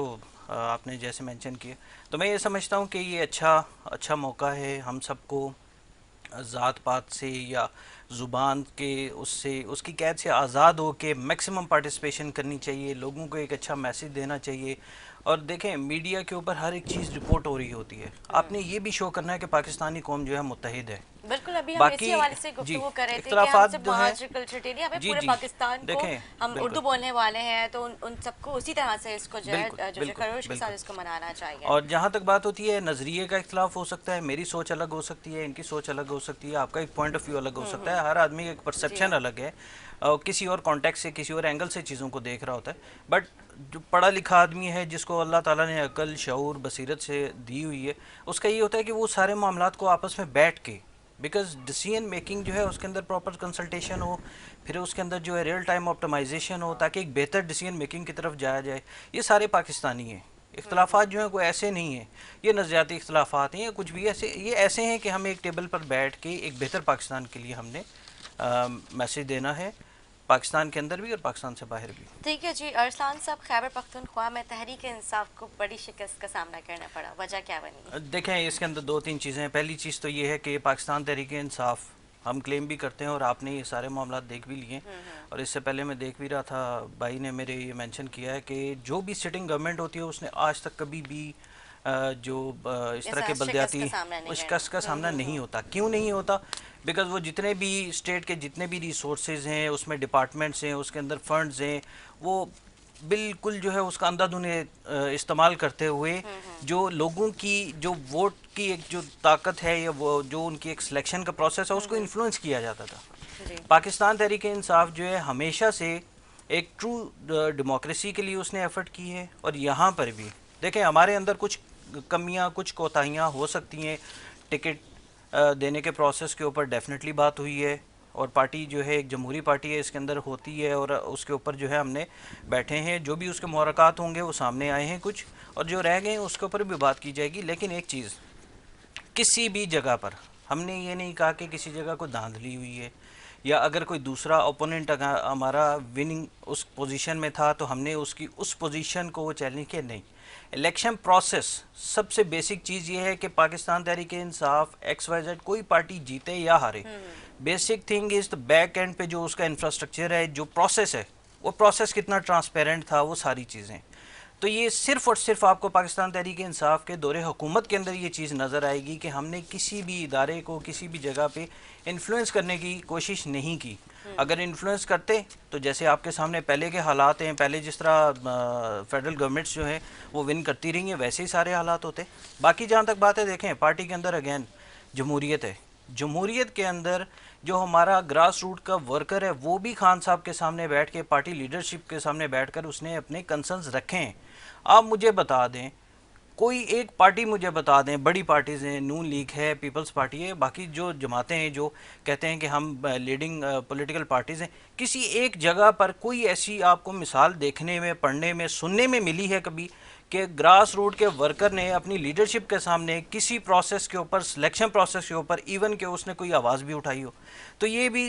आपने जैसे मेंशन किया, तो मैं ये समझता हूँ कि ये अच्छा मौका है हम सबको ज़ात पात से या ज़ुबान के उससे उसकी कैद से आज़ाद हो के मैक्सिमम पार्टिसिपेशन करनी चाहिए, लोगों को एक अच्छा मैसेज देना चाहिए। और देखें, मीडिया के ऊपर हर एक चीज़ रिपोर्ट हो रही होती है, आपने ये भी शो करना है कि पाकिस्तानी कौम जो है मुत्तहिद है। बिल्कुल, अभी हम इसी हवाले से गुफ्तगू कर रहे थे कि हम सिर्फ महाजिर कल्चर डे नहीं, हमें पूरे पाकिस्तान को, हम उर्दू बोलने वाले हैं तो उन सबको उसी तरह से इसको जो है जो खरोश के साथ इसको मनाना चाहिए। और जहाँ तक बात होती है नज़रिए का इख्तलाफ हो सकता है, मेरी सोच अलग हो सकती है, इनकी सोच अलग हो सकती है, आपका एक पॉइंट ऑफ व्यू अलग हो सकता है, हर आदमी का एक परसेप्शन अलग है, किसी और कॉन्टेक्स्ट से, किसी और एंगल से चीज़ों को देख रहा होता है। बट जो पढ़ा लिखा आदमी है, जिसको अल्लाह ताला ने अकल, शऊर, बसीरत से दी हुई है, उसका ये होता है कि वो सारे मामलात को आपस में बैठ के बिकॉज डिसीजन मेकिंग जो है उसके अंदर प्रॉपर कंसल्टेशन हो, फिर उसके अंदर जो है रियल टाइम ऑप्टिमाइजेशन हो ताकि एक बेहतर डिसीजन मेकिंग की तरफ जाया जाए। ये सारे पाकिस्तानी हैं, इख्तलाफात जो हैं कोई ऐसे नहीं हैं, ये नज़रियाती इख्तलाफात हैं या कुछ भी ऐसे, ये ऐसे हैं कि हमें एक टेबल पर बैठ के एक बेहतर पाकिस्तान के लिए हमने मैसेज देना है, पाकिस्तान के अंदर भी और पाकिस्तान से बाहर भी। ठीक है जी। अरसलान साहब, खैबर पख्तूनख्वा में तहरीक इंसाफ को बड़ी शिकस्त का सामना करना पड़ा, वजह क्या बनी? देखें, इसके अंदर दो तीन चीज़ें हैं। पहली चीज़ तो ये है कि पाकिस्तान तहरीक इंसाफ हम क्लेम भी करते हैं और आपने ये सारे मामला देख भी लिए, और इससे पहले मैं देख भी रहा था, भाई ने मेरे ये मेंशन किया है कि जो भी सिटिंग गवर्नमेंट होती है उसने आज तक कभी भी इस तरह के बल्दियाती शिकस्त का सामना नहीं होता। क्यों नहीं होता? बिकॉज वो जितने भी स्टेट के जितने भी रिसोर्सेज हैं, उसमें डिपार्टमेंट्स हैं, उसके अंदर फंड्स हैं, वो बिल्कुल जो है उसका अंधाधुंधे इस्तेमाल करते हुए जो लोगों की जो वोट की एक जो ताकत है या वो जो उनकी एक सिलेक्शन का प्रोसेस है उसको इन्फ्लुएंस किया जाता था। पाकिस्तान तहरीक इंसाफ जो है हमेशा से एक ट्रू डेमोक्रेसी के लिए उसने एफर्ट की है, और यहाँ पर भी देखें हमारे अंदर कुछ कमियाँ कुछ कोताहियाँ हो सकती हैं। टिकट देने के प्रोसेस के ऊपर डेफिनेटली बात हुई है, और पार्टी जो है एक जमहूरी पार्टी है, इसके अंदर होती है, और उसके ऊपर जो है हमने बैठे हैं, जो भी उसके मुहरक़ात होंगे वो सामने आए हैं कुछ, और जो रह गए हैं उसके ऊपर भी बात की जाएगी। लेकिन एक चीज़, किसी भी जगह पर हमने ये नहीं कहा कि किसी जगह को धांधली हुई है, या अगर कोई दूसरा ओपोनेंट हमारा विनिंग उस पोजीशन में था तो हमने उसकी उस पोजीशन को वो चैलेंज किया, नहीं। इलेक्शन प्रोसेस सबसे बेसिक चीज़ ये है कि पाकिस्तान तहरीक इंसाफ XYZ कोई पार्टी जीते या हारे, basic thing is the back and पे जो उसका इंफ्रास्ट्रक्चर है, जो प्रोसेस है, वो प्रोसेस कितना ट्रांसपेरेंट था, वो सारी चीज़ें। तो ये सिर्फ़ और सिर्फ आपको पाकिस्तान तहरीक इंसाफ के दौरे हुकूमत के अंदर ये चीज़ नज़र आएगी कि हमने किसी भी इदारे को किसी भी जगह पे इन्फ्लुएंस करने की कोशिश नहीं की। अगर इन्फ्लुएंस करते तो जैसे आपके सामने पहले के हालात हैं, पहले जिस तरह फेडरल गवर्नमेंट्स जो हैं वो विन करती रही हैं, वैसे ही सारे हालात होते। बाकी जहाँ तक बात है, देखें पार्टी के अंदर अगेन जमहूरियत है, जमहूरियत के अंदर जो हमारा ग्रास रूट का वर्कर है वो भी खान साहब के सामने बैठ के, पार्टी लीडरशिप के सामने बैठकर उसने अपने कंसर्न्स रखे हैं। आप मुझे बता दें, कोई एक पार्टी मुझे बता दें, बड़ी पार्टीज़ हैं, नून लीग है, पीपल्स पार्टी है, बाकी जो जमातें हैं जो कहते हैं कि हम लीडिंग पॉलिटिकल पार्टीज़ हैं, किसी एक जगह पर कोई ऐसी आपको मिसाल देखने में, पढ़ने में, सुनने में मिली है कभी कि ग्रास रूट के वर्कर ने अपनी लीडरशिप के सामने किसी प्रोसेस के ऊपर, सिलेक्शन प्रोसेस के ऊपर, इवन के उसने कोई आवाज़ भी उठाई हो? तो ये भी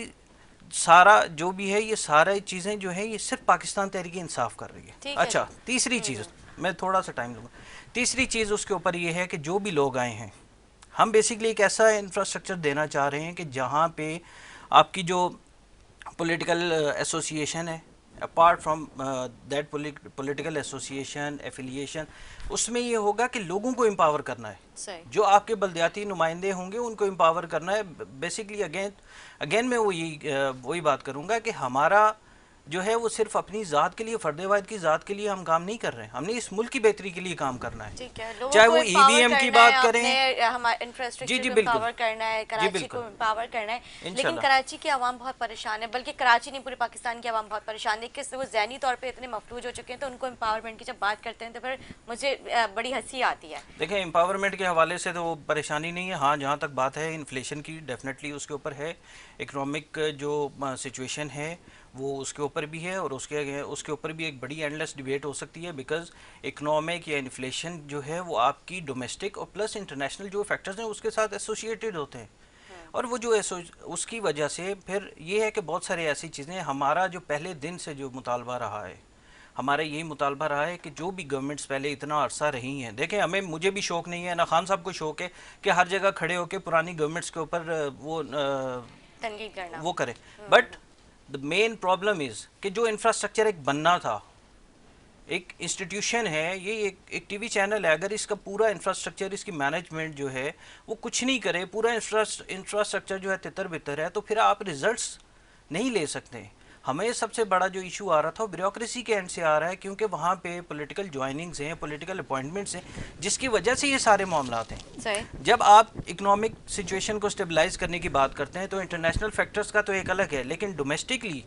सारा जो भी है, ये सारी चीज़ें जो है ये सिर्फ पाकिस्तान तहरीक इंसाफ कर रही है। अच्छा, तीसरी चीज़, मैं थोड़ा सा टाइम दूंगा, तीसरी चीज़ उसके ऊपर ये है कि जो भी लोग आए हैं, हम बेसिकली एक ऐसा इंफ्रास्ट्रक्चर देना चाह रहे हैं कि जहाँ पे आपकी जो पॉलिटिकल एसोसिएशन है, apart from that political association affiliation, उसमें ये होगा कि लोगों को एम्पावर करना है, जो आपके बल्दियाती नुमाइंदे होंगे उनको एम्पावर करना है। बेसिकली अगेन मैं वही बात करूँगा कि हमारा जो है वो सिर्फ अपनी ज़ात के लिए, फ़र्द वाहिद की ज़ात के लिए हम काम नहीं कर रहे हैं, हमने इस मुल्क की बेहतरी के लिए काम करना है। चाहे वो EVM की बात करें, हमारे इंफ्रास्ट्रक्चर को एम्पावर करना है, कराची को एम्पावर करना है, लेकिन कराची की आवाम बहुत परेशान है, बल्कि कराची नहीं पूरे पाकिस्तान की आवाम बहुत परेशान है कि वो ज़हनी तौर पे इतने मफलूज हो चुके हैं, तो उनको एम्पावरमेंट की जब बात करते हैं तो फिर मुझे बड़ी हंसी आती है। देखें, एम्पावरमेंट के हवाले से तो वो परेशानी नहीं है। हाँ, जहाँ तक बात है इन्फ्लेशन की, डेफिनेटली उसके ऊपर है, इकनॉमिक जो सिचुएशन है वो उसके ऊपर भी है, और उसके ऊपर भी एक बड़ी एंडलेस डिबेट हो सकती है, बिकॉज इकनॉमिक या इन्फ्लेशन जो है वो आपकी डोमेस्टिक और प्लस इंटरनेशनल जो फैक्टर्स हैं उसके साथ एसोसिएटेड होते हैं, और वो जो उसकी वजह से फिर ये है कि बहुत सारी ऐसी चीज़ें, हमारा जो पहले दिन से जो मुतालबा रहा है, हमारा यही मुतालबा रहा है कि जो भी गवर्नमेंट्स पहले इतना अरसा रही हैं, देखें मुझे भी शौक़ नहीं है ना खान साहब को शौक़ है कि हर जगह खड़े होकर पुरानी गवर्नमेंट्स के ऊपर वो करें, but the main problem is कि जो इंफ्रास्ट्रक्चर एक बनना था, एक इंस्टीट्यूशन है, ये एक टीवी चैनल है, अगर इसका पूरा इंफ्रास्ट्रक्चर, इसकी मैनेजमेंट जो है वो कुछ नहीं करे, पूरा इंफ्रास्ट्रक्चर जो है तितर बितर है, तो फिर आप रिजल्ट्स नहीं ले सकते। हमें सबसे बड़ा जो इशू आ रहा था वो ब्यूरोक्रेसी के एंड से आ रहा है, क्योंकि वहाँ पे पॉलिटिकल ज्वाइनिंग्स हैं, पॉलिटिकल अपॉइंटमेंट्स हैं, जिसकी वजह से ये सारे मामलात हैं। जब आप इकोनॉमिक सिचुएशन को स्टेबलाइज करने की बात करते हैं तो इंटरनेशनल फैक्टर्स का तो एक अलग है, लेकिन डोमेस्टिकली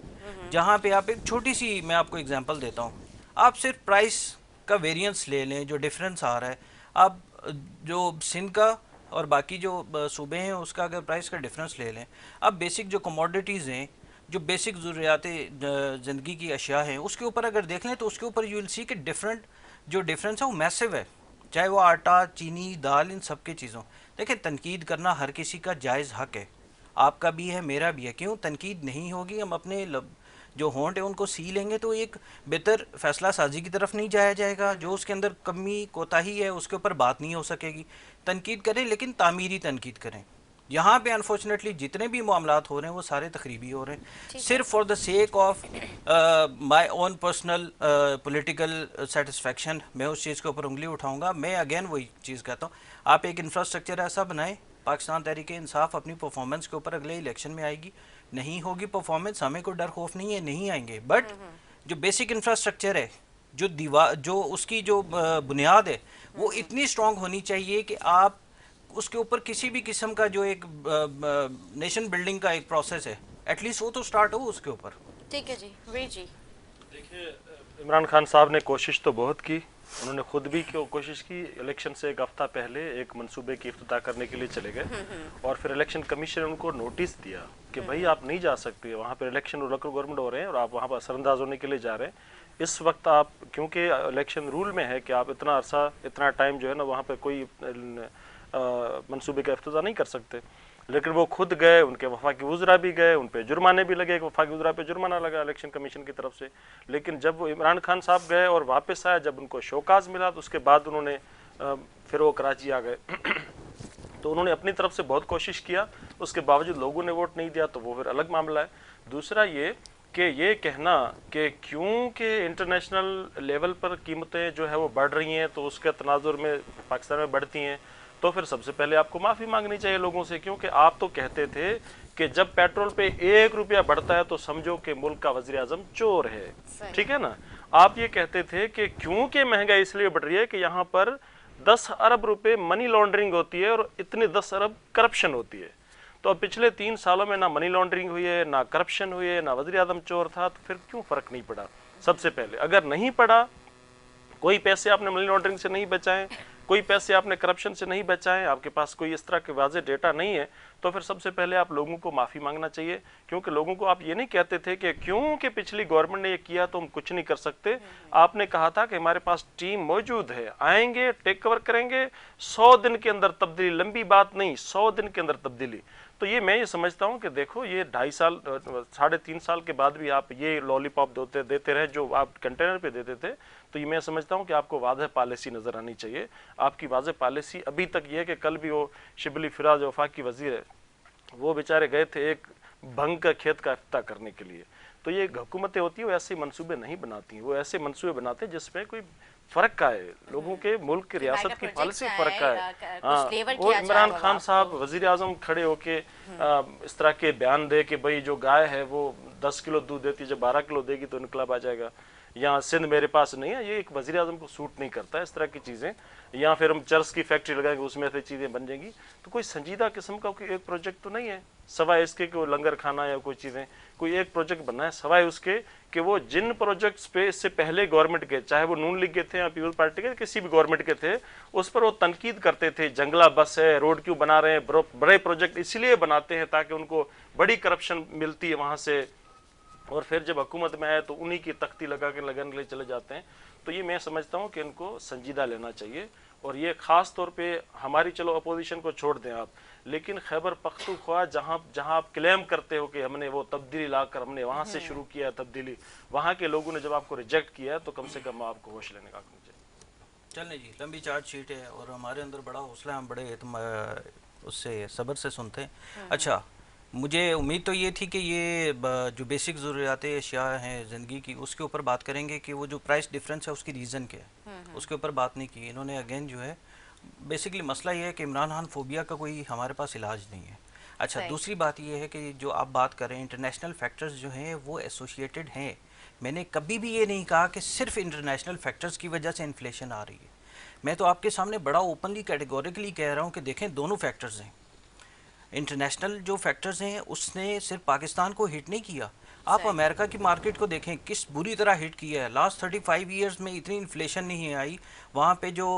जहाँ पे आप एक छोटी सी, मैं आपको एग्जांपल देता हूँ, आप सिर्फ प्राइस का वेरिएंस ले लें, जो डिफरेंस आ रहा है, आप जो सिंध का और बाकी जो सूबे हैं उसका अगर प्राइस का डिफरेंस ले लें, अब बेसिक जो कमोडिटीज़ हैं, जो बेसिक ज़रूरियाती ज़िंदगी की अशिया हैं, उसके ऊपर अगर देख लें तो उसके ऊपर यू विल सी कि जो डिफरेंस है वो मैसिव है, चाहे वो आटा, चीनी, दाल, इन सब की चीज़ों। देखिए, तनकीद करना हर किसी का जायज़ हक है, आपका भी है, मेरा भी है। क्यों तनकीद नहीं होगी, हम अपने जो होंठ है उनको सी लेंगे तो एक बेहतर फैसला साजी की तरफ नहीं जाया जाएगा। जो उसके अंदर कमी कोताही है उसके ऊपर बात नहीं हो सकेगी। तनकीद करें, लेकिन तामीरी तनकीद करें। यहाँ पे अनफॉर्चुनेटली जितने भी मामलात हो रहे हैं वो सारे तखरीबी हो रहे हैं, सिर्फ for the sake of my own personal political satisfaction. मैं उस चीज़ के ऊपर उंगली उठाऊंगा। मैं अगेन वही चीज़ कहता हूँ, आप एक इंफ्रास्ट्रक्चर ऐसा बनाएं, पाकिस्तान तहरीक इंसाफ अपनी परफॉर्मेंस के ऊपर अगले इलेक्शन में आएगी। नहीं होगी परफॉर्मेंस, हमें कोई डर खौफ नहीं है, नहीं आएंगे, बट जो बेसिक इंफ्रास्ट्रक्चर है, जो दीवार, जो उसकी जो बुनियाद है, वो इतनी स्ट्रांग होनी चाहिए कि आप उसके ऊपर किसी भी किस्म का जो एक नेशन बिल्डिंग का एक प्रोसेस है, एटलीस्ट वो तो स्टार्ट हो उसके ऊपर। ठीक है जी, वीर जी। देखिए, इमरान खान साहब ने कोशिश तो बहुत की, उन्होंने खुद भी कोशिश की। इलेक्शन से एक हफ्ता पहले एक मंसूबे की इफ्तिताह करने के लिए चले गए और फिर इलेक्शन कमीशन ने उनको नोटिस दिया कि भाई आप नहीं जा सकते, वहाँ पर इलेक्शन और लोकल गवर्नमेंट हो रहे हैं और आप वहाँ पर असरअंदाज होने के लिए जा रहे हैं। इस वक्त आप, क्योंकि इलेक्शन रूल में है कि आप इतना अरसा, इतना टाइम जो है ना वहाँ पर कोई मंसूबे का इफ्तिताह नहीं कर सकते, लेकिन वो खुद गए, उनके वफाकी वज़रा भी गए, उन पे जुर्माने भी लगे, वफाकी वज़रा पे जुर्माना लगा इलेक्शन कमीशन की तरफ से। लेकिन जब वो इमरान खान साहब गए और वापस आए, जब उनको शौकाज मिला तो उसके बाद उन्होंने फिर वो कराची आ गए तो उन्होंने अपनी तरफ से बहुत कोशिश किया, उसके बावजूद लोगों ने वोट नहीं दिया, तो वो फिर अलग मामला है। दूसरा ये कि ये कहना कि क्योंकि इंटरनेशनल लेवल पर कीमतें जो है वो बढ़ रही हैं तो उसके तनाजुर में पाकिस्तान में बढ़ती हैं, तो फिर सबसे पहले आपको माफ़ी मांगनी चाहिए लोगों से, क्योंकि आप तो कहते थे कि जब पेट्रोल पे 1 रुपया बढ़ता है तो समझो कि मुल्क का वज़ीर आज़म चोर है, ठीक है ना। आप ये कहते थे कि क्योंकि महंगाई इसलिए बढ़ रही है कि यहाँ पर 10 अरब रुपए मनी लॉन्ड्रिंग होती है और इतने 10 अरब करप्शन होती है। तो अब पिछले 3 सालों में ना मनी लॉन्ड्रिंग हुई है, ना करप्शन हुई है, ना वज़ीर आज़म चोर था, तो फिर क्यों फ़र्क नहीं पड़ा? सबसे पहले अगर नहीं पड़ा, कोई पैसे आपने मनी लॉन्ड्रिंग से नहीं बचाए, कोई पैसे आपने करप्शन से नहीं बचाए, आपके पास कोई इस तरह के वाज़े डेटा नहीं है, तो फिर सबसे पहले आप लोगों को माफ़ी मांगना चाहिए। क्योंकि लोगों को आप ये नहीं कहते थे कि क्योंकि पिछली गवर्नमेंट ने ये किया तो हम कुछ नहीं कर सकते। आपने कहा था कि हमारे पास टीम मौजूद है, आएंगे, टेक कवर करेंगे, 100 दिन के अंदर तब्दीली, लंबी बात नहीं, 100 दिन के अंदर तब्दीली। तो ये मैं ये समझता हूँ कि देखो, ये 2.5 साल 3.5 साल के बाद भी आप ये लॉलीपॉप देते रहे जो आप कंटेनर पे देते थे। तो ये मैं समझता हूँ कि आपको वाज़ह पॉलिसी नज़र आनी चाहिए। आपकी वाज़ह पॉलिसी अभी तक ये है कि कल भी वो शिबली फिराज वफाकी वज़ीर है, वो बेचारे गए थे एक भंग का खेत का इफ्तिताह करने के लिए। तो ये हुकूमतें होती है वो ऐसे मंसूबे नहीं बनाती, वो ऐसे मंसूबे बनाते हैं जिसमें कोई फ़र्क आए, लोगों के मुल्क की रियासत की पॉलिसी फ़र्क आए। हाँ, वो इमरान खान साहब वज़ीर आज़म खड़े होके इस तरह के बयान दे कि भाई जो गाय है वो 10 किलो दूध देती है, जब 12 किलो देगी तो इनकलाब आ जाएगा, या सिंध मेरे पास नहीं है, ये एक वज़ीर आज़म को सूट नहीं करता है इस तरह की चीज़ें। या फिर हम चर्च की फैक्ट्री लगाएंगे, उसमें से चीज़ें बन जाएंगी। तो कोई संजीदा किस्म का कोई एक प्रोजेक्ट तो नहीं है, सवाए इसके कि वो लंगर खाना या कोई चीज़ें, कोई एक प्रोजेक्ट बनना है, सवाए उसके कि वो जिन प्रोजेक्ट्स पे इससे पहले गवर्नमेंट के, चाहे वो नून लीग के थे या पीपल पार्टी के, किसी भी गवर्नमेंट के थे, उस पर वो तनकीद करते थे, जंगला बस है, रोड क्यों बना रहे हैं, बड़े प्रोजेक्ट इसलिए बनाते हैं ताकि उनको बड़ी करप्शन मिलती है वहाँ से, और फिर जब हुकूमत में आए तो उन्हीं की तख्ती लगा के लगाने के लिए चले जाते हैं। तो ये मैं समझता हूँ कि इनको संजीदा लेना चाहिए। और ये ख़ास तौर पे हमारी, चलो अपोजिशन को छोड़ दें आप, लेकिन खैबर पख्तूनख्वा जहाँ जहाँ आप क्लेम करते हो कि हमने वो तब्दीली लाकर हमने वहाँ से शुरू किया तब्दीली, वहाँ के लोगों ने जब आपको रिजेक्ट किया है तो कम से कम आपको होश लेने का चाहिए। चलने जी, लंबी चार्जशीट है और हमारे अंदर बड़ा हौसला, हम बड़े उससे सब्र से सुनते हैं। अच्छा, मुझे उम्मीद तो ये थी कि ये जो बेसिक ज़रूरियातें अशिया हैं ज़िंदगी की, उसके ऊपर बात करेंगे कि वो जो प्राइस डिफरेंस है उसकी रीज़न क्या है, उसके ऊपर बात नहीं की इन्होंने। अगेन जो है बेसिकली मसला ये है कि इमरान खान फोबिया का कोई हमारे पास इलाज नहीं है। अच्छा, दूसरी बात ये है कि जो आप बात कर रहे हैं इंटरनेशनल फैक्टर्स जो हैं वो एसोसिएटेड हैं। मैंने कभी भी ये नहीं कहा कि सिर्फ इंटरनेशनल फैक्टर्स की वजह से इन्फ्लेशन आ रही है। मैं तो आपके सामने बड़ा ओपनली कैटेगोरिकली कह रहा हूँ कि देखें, दोनों फैक्टर्स हैं। इंटरनेशनल जो फैक्टर्स हैं उसने सिर्फ पाकिस्तान को हिट नहीं किया, आप सही। अमेरिका की मार्केट को देखें, किस बुरी तरह हिट किया है। लास्ट 35 इयर्स में इतनी इन्फ्लेशन नहीं आई वहाँ पे। जो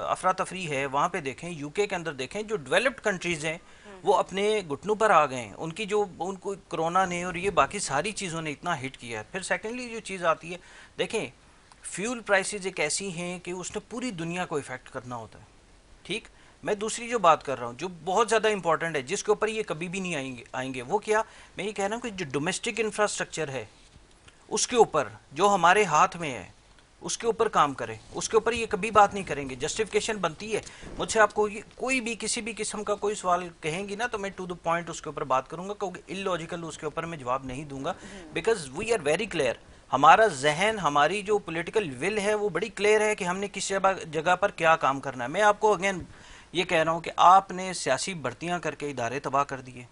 अफरा तफरी है वहाँ पे देखें, यूके के अंदर देखें, जो डेवलप्ड कंट्रीज़ हैं वो अपने घुटनों पर आ गए हैं। उनकी जो उनको कोरोना ने और ये बाकी सारी चीज़ों ने इतना हिट किया है। फिर सेकेंडली जो चीज़ आती है, देखें फ्यूल प्राइसेस एक ऐसी हैं कि उसने पूरी दुनिया को इफ़ेक्ट करना होता है, ठीक। मैं दूसरी जो बात कर रहा हूँ जो बहुत ज़्यादा इंपॉर्टेंट है, जिसके ऊपर ये कभी भी नहीं आएंगे वो क्या, मैं ये कह रहा हूँ कि जो डोमेस्टिक इंफ्रास्ट्रक्चर है उसके ऊपर जो हमारे हाथ में है उसके ऊपर काम करें। उसके ऊपर ये कभी बात नहीं करेंगे। जस्टिफिकेशन बनती है मुझसे, आपको कोई भी किसी भी किस्म का कोई सवाल कहेंगी ना तो मैं टू द पॉइंट उसके ऊपर बात करूंगा, क्योंकि इलॉजिकल उसके ऊपर मैं जवाब नहीं दूंगा। Because we are very clear, हमारा जहन, हमारी जो पॉलिटिकल विल है वो बड़ी क्लियर है कि हमने किस जगह पर क्या काम करना है। मैं आपको अगेन ये कह रहा हूँ कि आपने सियासी भर्तियां करके इदारे तबाह कर दिए।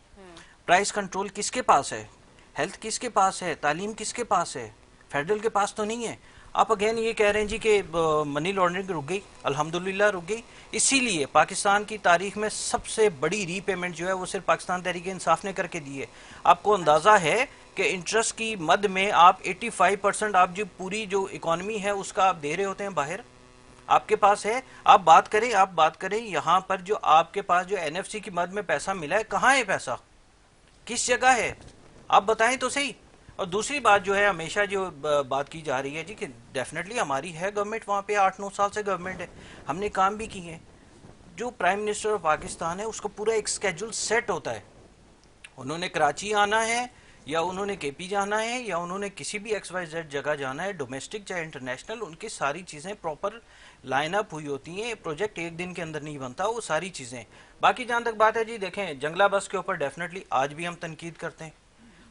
प्राइस कंट्रोल किसके पास है, हेल्थ किसके पास है, तालीम किसके पास है, फेडरल के पास तो नहीं है। आप अगेन ये कह रहे हैं जी कि मनी लॉन्ड्रिंग रुक गई, अल्हम्दुलिल्लाह रुक गई। इसीलिए पाकिस्तान की तारीख में सबसे बड़ी रीपेमेंट जो है वो सिर्फ पाकिस्तान तहरीक इंसाफ ने करके दी है। आपको अंदाज़ा है कि इंटरेस्ट की मद में आप 85% आप जो पूरी जो इकॉनमी है उसका आप दे रहे होते हैं बाहर, आपके पास है। आप बात करें यहाँ पर जो आपके पास जो एनएफसी की मद में पैसा मिला है, कहाँ है पैसा, किस जगह है, आप बताएं तो सही। और दूसरी बात जो है, हमेशा जो बात की जा रही है जी कि डेफिनेटली हमारी है गवर्नमेंट, वहाँ पे 8-9 साल से गवर्नमेंट है, हमने काम भी किए हैं। जो प्राइम मिनिस्टर ऑफ पाकिस्तान है उसका पूरा एक स्केड्यूल सेट होता है। उन्होंने कराची आना है या उन्होंने केपी जाना है या उन्होंने किसी भी XYZ जगह जाना है, डोमेस्टिक चाहे इंटरनेशनल, उनकी सारी चीज़ें प्रॉपर लाइन अप हुई होती हैं। प्रोजेक्ट एक दिन के अंदर नहीं बनता, वो सारी चीज़ें। बाकी जहाँ तक बात है जी, देखें जंगला बस के ऊपर डेफिनेटली आज भी हम तनकीद करते हैं।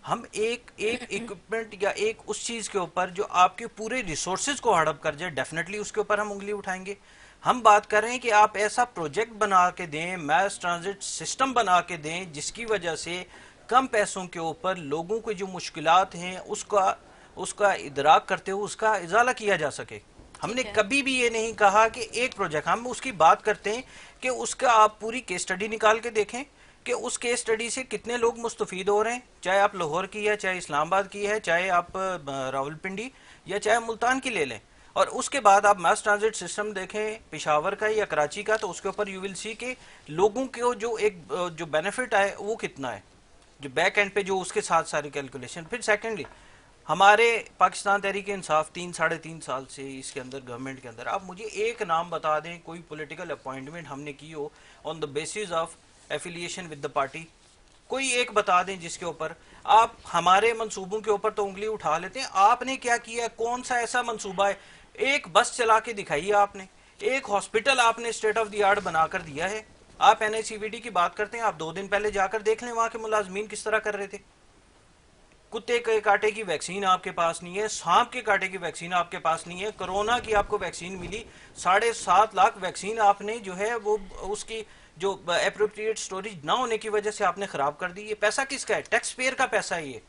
हम एक इक्विपमेंट या एक उस चीज़ के ऊपर जो आपके पूरे रिसोर्सेज को हड़प कर जाए, डेफिनेटली उसके ऊपर हम उंगली उठाएंगे। हम बात कर रहे हैं कि आप ऐसा प्रोजेक्ट बना के दें, मैस ट्रांजिट सिस्टम बना के दें जिसकी वजह से कम पैसों के ऊपर लोगों की जो मुश्किलात हैं उसका इदराक करते हुए उसका इजाला किया जा सके। हमने कभी भी ये नहीं कहा कि एक प्रोजेक्ट, हम उसकी बात करते हैं कि उसका आप पूरी केस स्टडी निकाल के देखें कि उस केस स्टडी से कितने लोग मुस्तफीद हो रहे हैं, चाहे आप लाहौर की है, चाहे इस्लामाबाद की है, चाहे आप रावलपिंडी या चाहे मुल्तान की ले लें। और उसके बाद आप मास ट्रांजिट सिस्टम देखें पेशावर का या कराची का, तो उसके ऊपर यू विल सी के लोगों को जो एक जो बेनिफिट है वो कितना है, जो बैक एंड पे जो उसके साथ सारी कैलकुलेशन। फिर सेकेंडली हमारे पाकिस्तान तहरीक इंसाफ 3-3.5 साल से इसके अंदर गवर्नमेंट के अंदर, आप मुझे एक नाम बता दें कोई पॉलिटिकल अपॉइंटमेंट हमने की हो on the basis of affiliation with the party, कोई एक बता दें जिसके ऊपर आप हमारे मंसूबों के ऊपर तो उंगली उठा लेते हैं। आपने क्या किया, कौन सा ऐसा मंसूबा है, एक बस चला के दिखाई आपने, एक हॉस्पिटल आपने स्टेट ऑफ द आर्ट बनाकर दिया है। आप NICVD की बात करते हैं, आप 2 दिन पहले जाकर देख लें वहां के मुलाजमीन किस तरह कर रहे थे। कुत्ते के कांटे की वैक्सीन आपके पास नहीं है, सांप के कांटे की वैक्सीन आपके पास नहीं है, कोरोना की आपको वैक्सीन मिली 7.5 लाख वैक्सीन आपने जो है वो उसकी जो एप्रोप्रिएट स्टोरेज ना होने की वजह से आपने खराब कर दी। ये पैसा किसका है, टैक्स पेयर का पैसा है ये।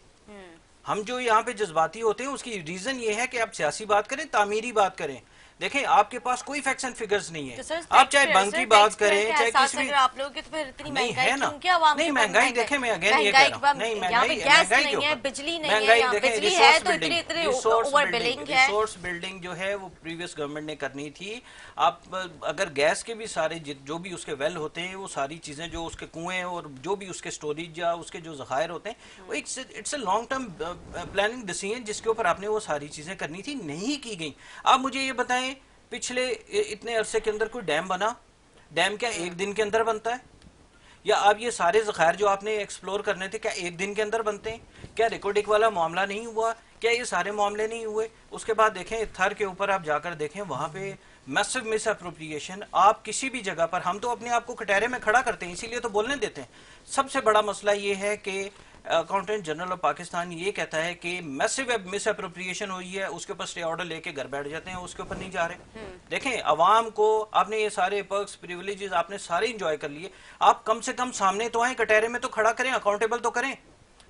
हम जो यहाँ पे जज्बाती होते हैं उसकी रीजन ये है कि आप सियासी बात करें, तामीरी बात करें। देखें आपके पास कोई फैक्ट्स एंड फिगर्स नहीं है, तो आप चाहे बंक की बात करें चाहे किसी भी, आप लोग तो फिर इतनी नहीं महंगाई है ना, क्यों, क्या आवाम नहीं के ऊपर महंगाई देखें, मैं अगेन ये कह रहा हूँ, नहीं महंगाई गैस महंगाई नहीं के है, ऊपर बिजली नहीं है, महंगाई यहाँ देखें, बिजली है तो इतनी रिसोर्स ओवर बिलिंग है। रिसोर्स बिल्डिंग जो है वो प्रीवियस गवर्नमेंट ने करनी थी। आप अगर गैस के भी सारे जो भी उसके वेल होते हैं वो सारी चीजें जो उसके कुएं और जो भी उसके स्टोरेज या उसके जो जखायर होते हैं वो it's a long term planning decision जिसके ऊपर आपने वो सारी चीजें करनी थी, नहीं की गई। आप मुझे ये बताएं पिछले इतने अरसे के अंदर कोई डैम बना, डैम क्या एक दिन के अंदर बनता है? या आप ये सारे ज़खायर जो आपने एक्सप्लोर करने थे क्या एक दिन के अंदर बनते हैं? क्या रिकॉर्डिक वाला मामला नहीं हुआ? क्या ये सारे मामले नहीं हुए? उसके बाद देखें थर के ऊपर आप जाकर देखें वहाँ पे मैसिव मिस अप्रोप्रिएशन। आप किसी भी जगह पर, हम तो अपने आप को कटहरे में खड़ा करते हैं इसीलिए तो बोलने देते हैं। सबसे बड़ा मसला ये है कि अकाउंटेंट जनरल ऑफ पाकिस्तान ये कहता है कि मैसिव मिस अप्रोप्रिएशन हुई है, उसके ऊपर स्टे ऑर्डर लेके घर बैठ जाते हैं, उसके ऊपर नहीं जा रहे। देखें अवाम को आपने ये सारे पर्क्स प्रिविलेजेस आपने सारे इंजॉय कर लिए, आप कम से कम सामने तो आए, कटहरे में तो खड़ा करें, अकाउंटेबल तो करें।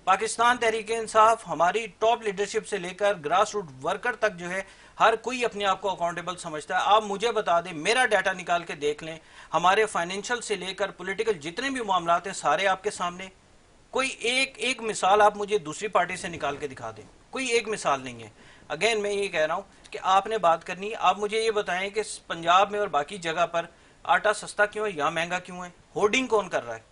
पाकिस्तान तहरीक इंसाफ हमारी टॉप लीडरशिप से लेकर ग्रास रूट वर्कर तक जो है हर कोई अपने आप को अकाउंटेबल समझता है। आप मुझे बता दें, मेरा डाटा निकाल के देख लें, हमारे फाइनेंशियल से लेकर पॉलिटिकल जितने भी मामला हैं सारे आपके सामने, कोई एक मिसाल आप मुझे दूसरी पार्टी से निकाल के दिखा दें, कोई एक मिसाल नहीं है। अगेन मैं ये कह रहा हूँ कि आपने बात करनी है, आप मुझे ये बताएं कि पंजाब में और बाकी जगह पर आटा सस्ता क्यों है या महंगा क्यों है? होर्डिंग कौन कर रहा है?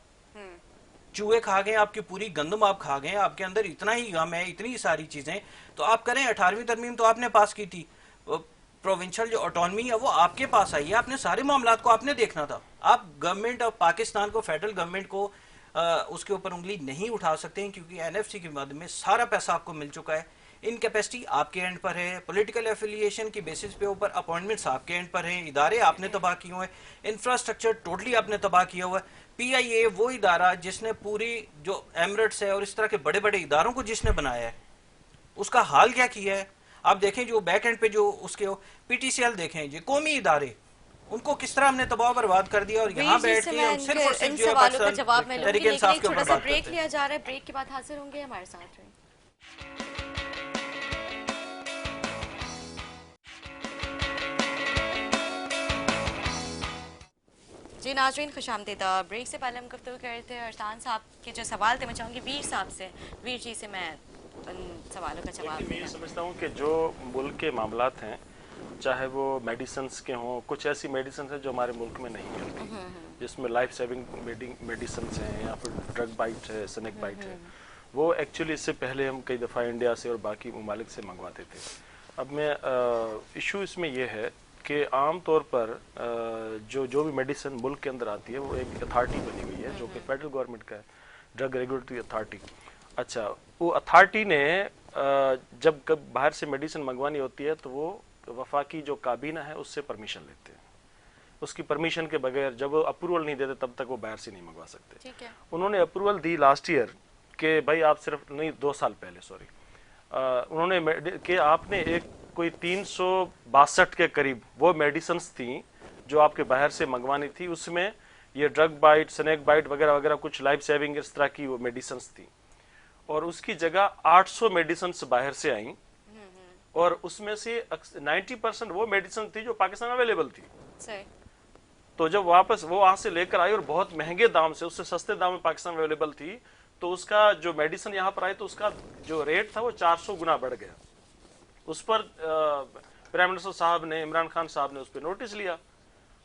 चूहे खा गए आपकी पूरी गंदम, आप खा गए, आपके अंदर इतना ही गम है, इतनी सारी चीजें। तो आप करें, 18वीं तरमीम तो आपने पास की थी, प्रोविंशियल जो ऑटोनमी है वो आपके पास आई है, आपने सारे मामलात को आपने देखना था। आप गवर्नमेंट ऑफ पाकिस्तान को, फेडरल गवर्नमेंट को उसके ऊपर उंगली नहीं उठा सकते हैं, क्योंकि एनएफसी के माध्यम में सारा पैसा आपको मिल चुका है। इनकैपेसिटी आपके एंड पर है, पॉलिटिकल एफिलिएशन की बेसिस पे ऊपर अपॉइंटमेंट्स आपके एंड पर हैं, इदारे आपने तबाह किए हुए हैं, इंफ्रास्ट्रक्चर टोटली आपने तबाह किया हुआ है। पीआईए वो इदारा जिसने पूरी जो एमिरेट्स है और इस तरह के बड़े बड़े इदारों को जिसने बनाया है, उसका हाल क्या किया है? आप देखें जो बैक एंड पे जो उसके पीटीसीएल देखें, जो कौमी इदारे, उनको किस तरह हमने तबाह बर्बाद कर दिया। और यहाँ बैठ के हम सिर्फ और सिर्फ जो है पाकिस्तान तहरीक इंसाफ के ऊपर बात करते हैं। ब्रेक लिया जा रहा है, ब्रेक के बाद हाजिर होंगे, हमारे साथ रहें। जी नाज़रीन, खुशामदीद। ब्रेक से पहले हम गुफ्तगू कर रहे थे अरसान साहब के जो सवाल थे, मैं चाहूँगी वीर साहब से, वीर जी से मैं उन सवालों का जवाब। मैं ये समझता हूँ कि जो मुल्क के मामलात हैं, चाहे वो मेडिसिन्स के हों, कुछ ऐसी मेडिसिन है जो हमारे मुल्क में नहीं मिलती, जिसमें लाइफ सेविंग मेडिसिन्स हैं या फिर ड्रग बाइट है, स्नेक बाइट है, वो एक्चुअली इससे पहले हम कई दफ़ा इंडिया से और बाकी ममालिक से मंगवाते थे। अब मैं इशू इसमें यह है कि आम तौर पर जो भी मेडिसिन मुल्क के अंदर आती है वो एक अथॉरिटी बनी हुई है जो कि फेडरल गवर्नमेंट का है, ड्रग रेगुलेटरी अथॉरिटी। अच्छा, वो अथॉरिटी ने जब कब बाहर से मेडिसिन मंगवानी होती है तो वो वफाकी जो काबीना है उससे परमिशन लेते हैं। उसकी परमिशन के बगैर जब वो अप्रूवल नहीं देते तब तक वो बाहर से नहीं मंगवा सकते। ठीक है। उन्होंने अप्रूवल दी लास्ट ईयर कि भाई आप सिर्फ नहीं, 2 साल पहले सॉरी, उन्होंने कि आपने एक कोई 362 के करीब वो मेडिसिन्स थी जो आपके बाहर से मंगवानी थी, उसमें ये ड्रग बाइट, स्नेक बाइट वगैरह वगैरह कुछ लाइफ सेविंग इस तरह की वो मेडिसिन्स थी, और उसकी जगह 800 मेडिसिन्स बाहर से आई, और उसमें से 90% वो मेडिसिन थी जो पाकिस्तान में अवेलेबल थी। सही। तो जब वापस वो वहां से लेकर आई और बहुत महंगे दाम से, उससे सस्ते दाम में पाकिस्तान में अवेलेबल थी, तो उसका जो मेडिसिन यहाँ पर आई तो उसका जो रेट था वो 400 गुना बढ़ गया। उस पर प्राइम मिनिस्टर साहब ने, इमरान खान साहब ने उस पर नोटिस लिया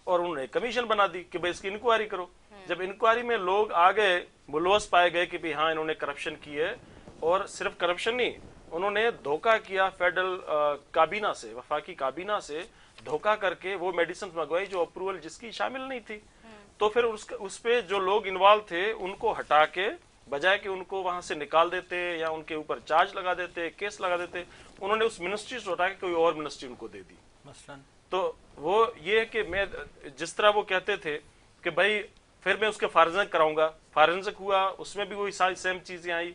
और उन्होंने कमीशन बना दी कि भाई इसकी इंक्वायरी करो। जब इंक्वायरी में लोग आ गए, मुलवस पाए गए कि भाई हाँ इन्होंने करप्शन की है, और सिर्फ करप्शन नहीं, उन्होंने धोखा किया फेडरल काबीना से, वफाकी काबीना से धोखा करके वो मेडिसिन मंगवाई जो अप्रूवल जिसकी शामिल नहीं थी। तो फिर उस पे जो लोग इन्वॉल्व थे उनको हटा के, बजाय कि उनको वहां से निकाल देते या उनके ऊपर चार्ज लगा देते, केस लगा देते, उन्होंने उस मिनिस्ट्री से हटा के कोई और मिनिस्ट्री उनको दे दी मसलन। तो वो ये है कि मैं जिस तरह वो कहते थे कि भाई फिर मैं उसके फॉरेंसिक कराऊंगा, फॉरेंसिक हुआ, उसमें भी वही सारी सेम चीजें आई,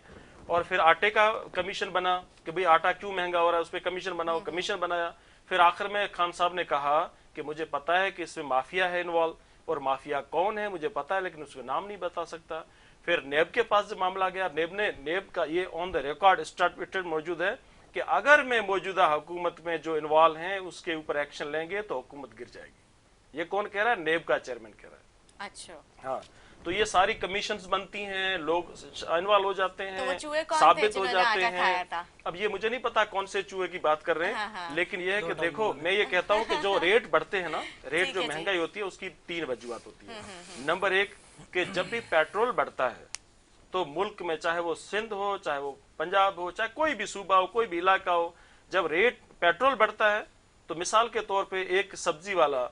और फिर आटे का कमीशन बना कि भाई आटा क्यों महंगा हो रहा है, उस पर कमीशन बनाओ, कमीशन बनाया। फिर आखिर में खान साहब ने कहा कि मुझे पता है कि इसमें माफिया है इन्वॉल्व, और माफिया कौन है मुझे पता है, लेकिन उसका नाम नहीं बता सकता। फिर नेब के पास जब मामला गया, नेब का ये ऑन द रिकॉर्ड स्टेटमेंट मौजूद है कि अगर मैं मौजूदा हुकूमत में जो इन्वॉल्व हैं उसके ऊपर एक्शन लेंगे तो हुकूमत गिर जाएगी। ये कौन कह रहा है? नेब का चेयरमैन कह रहा है। अच्छा। हाँ, तो ये सारी कमीशंस बनती हैं, लोग इन्वॉल्व हो जाते हैं, तो वो चूहे कौन साबित थे हो जिन्होंने जाते आटा खाया हैं। था? अब ये मुझे नहीं पता कौन से चूहे की बात कर रहे हैं, हाँ। लेकिन ये है कि देखो, मैं ये कहता हूँ कि जो रेट बढ़ते हैं ना, रेट ठीक जो है जी। महंगाई होती है उसकी 3 वजूहत होती है। नंबर 1 कि जब भी पेट्रोल बढ़ता है तो मुल्क में, चाहे वो सिंध हो, चाहे वो पंजाब हो, चाहे कोई भी सूबा हो, कोई भी इलाका हो, जब रेट पेट्रोल बढ़ता है तो मिसाल के तौर पे एक सब्जी वाला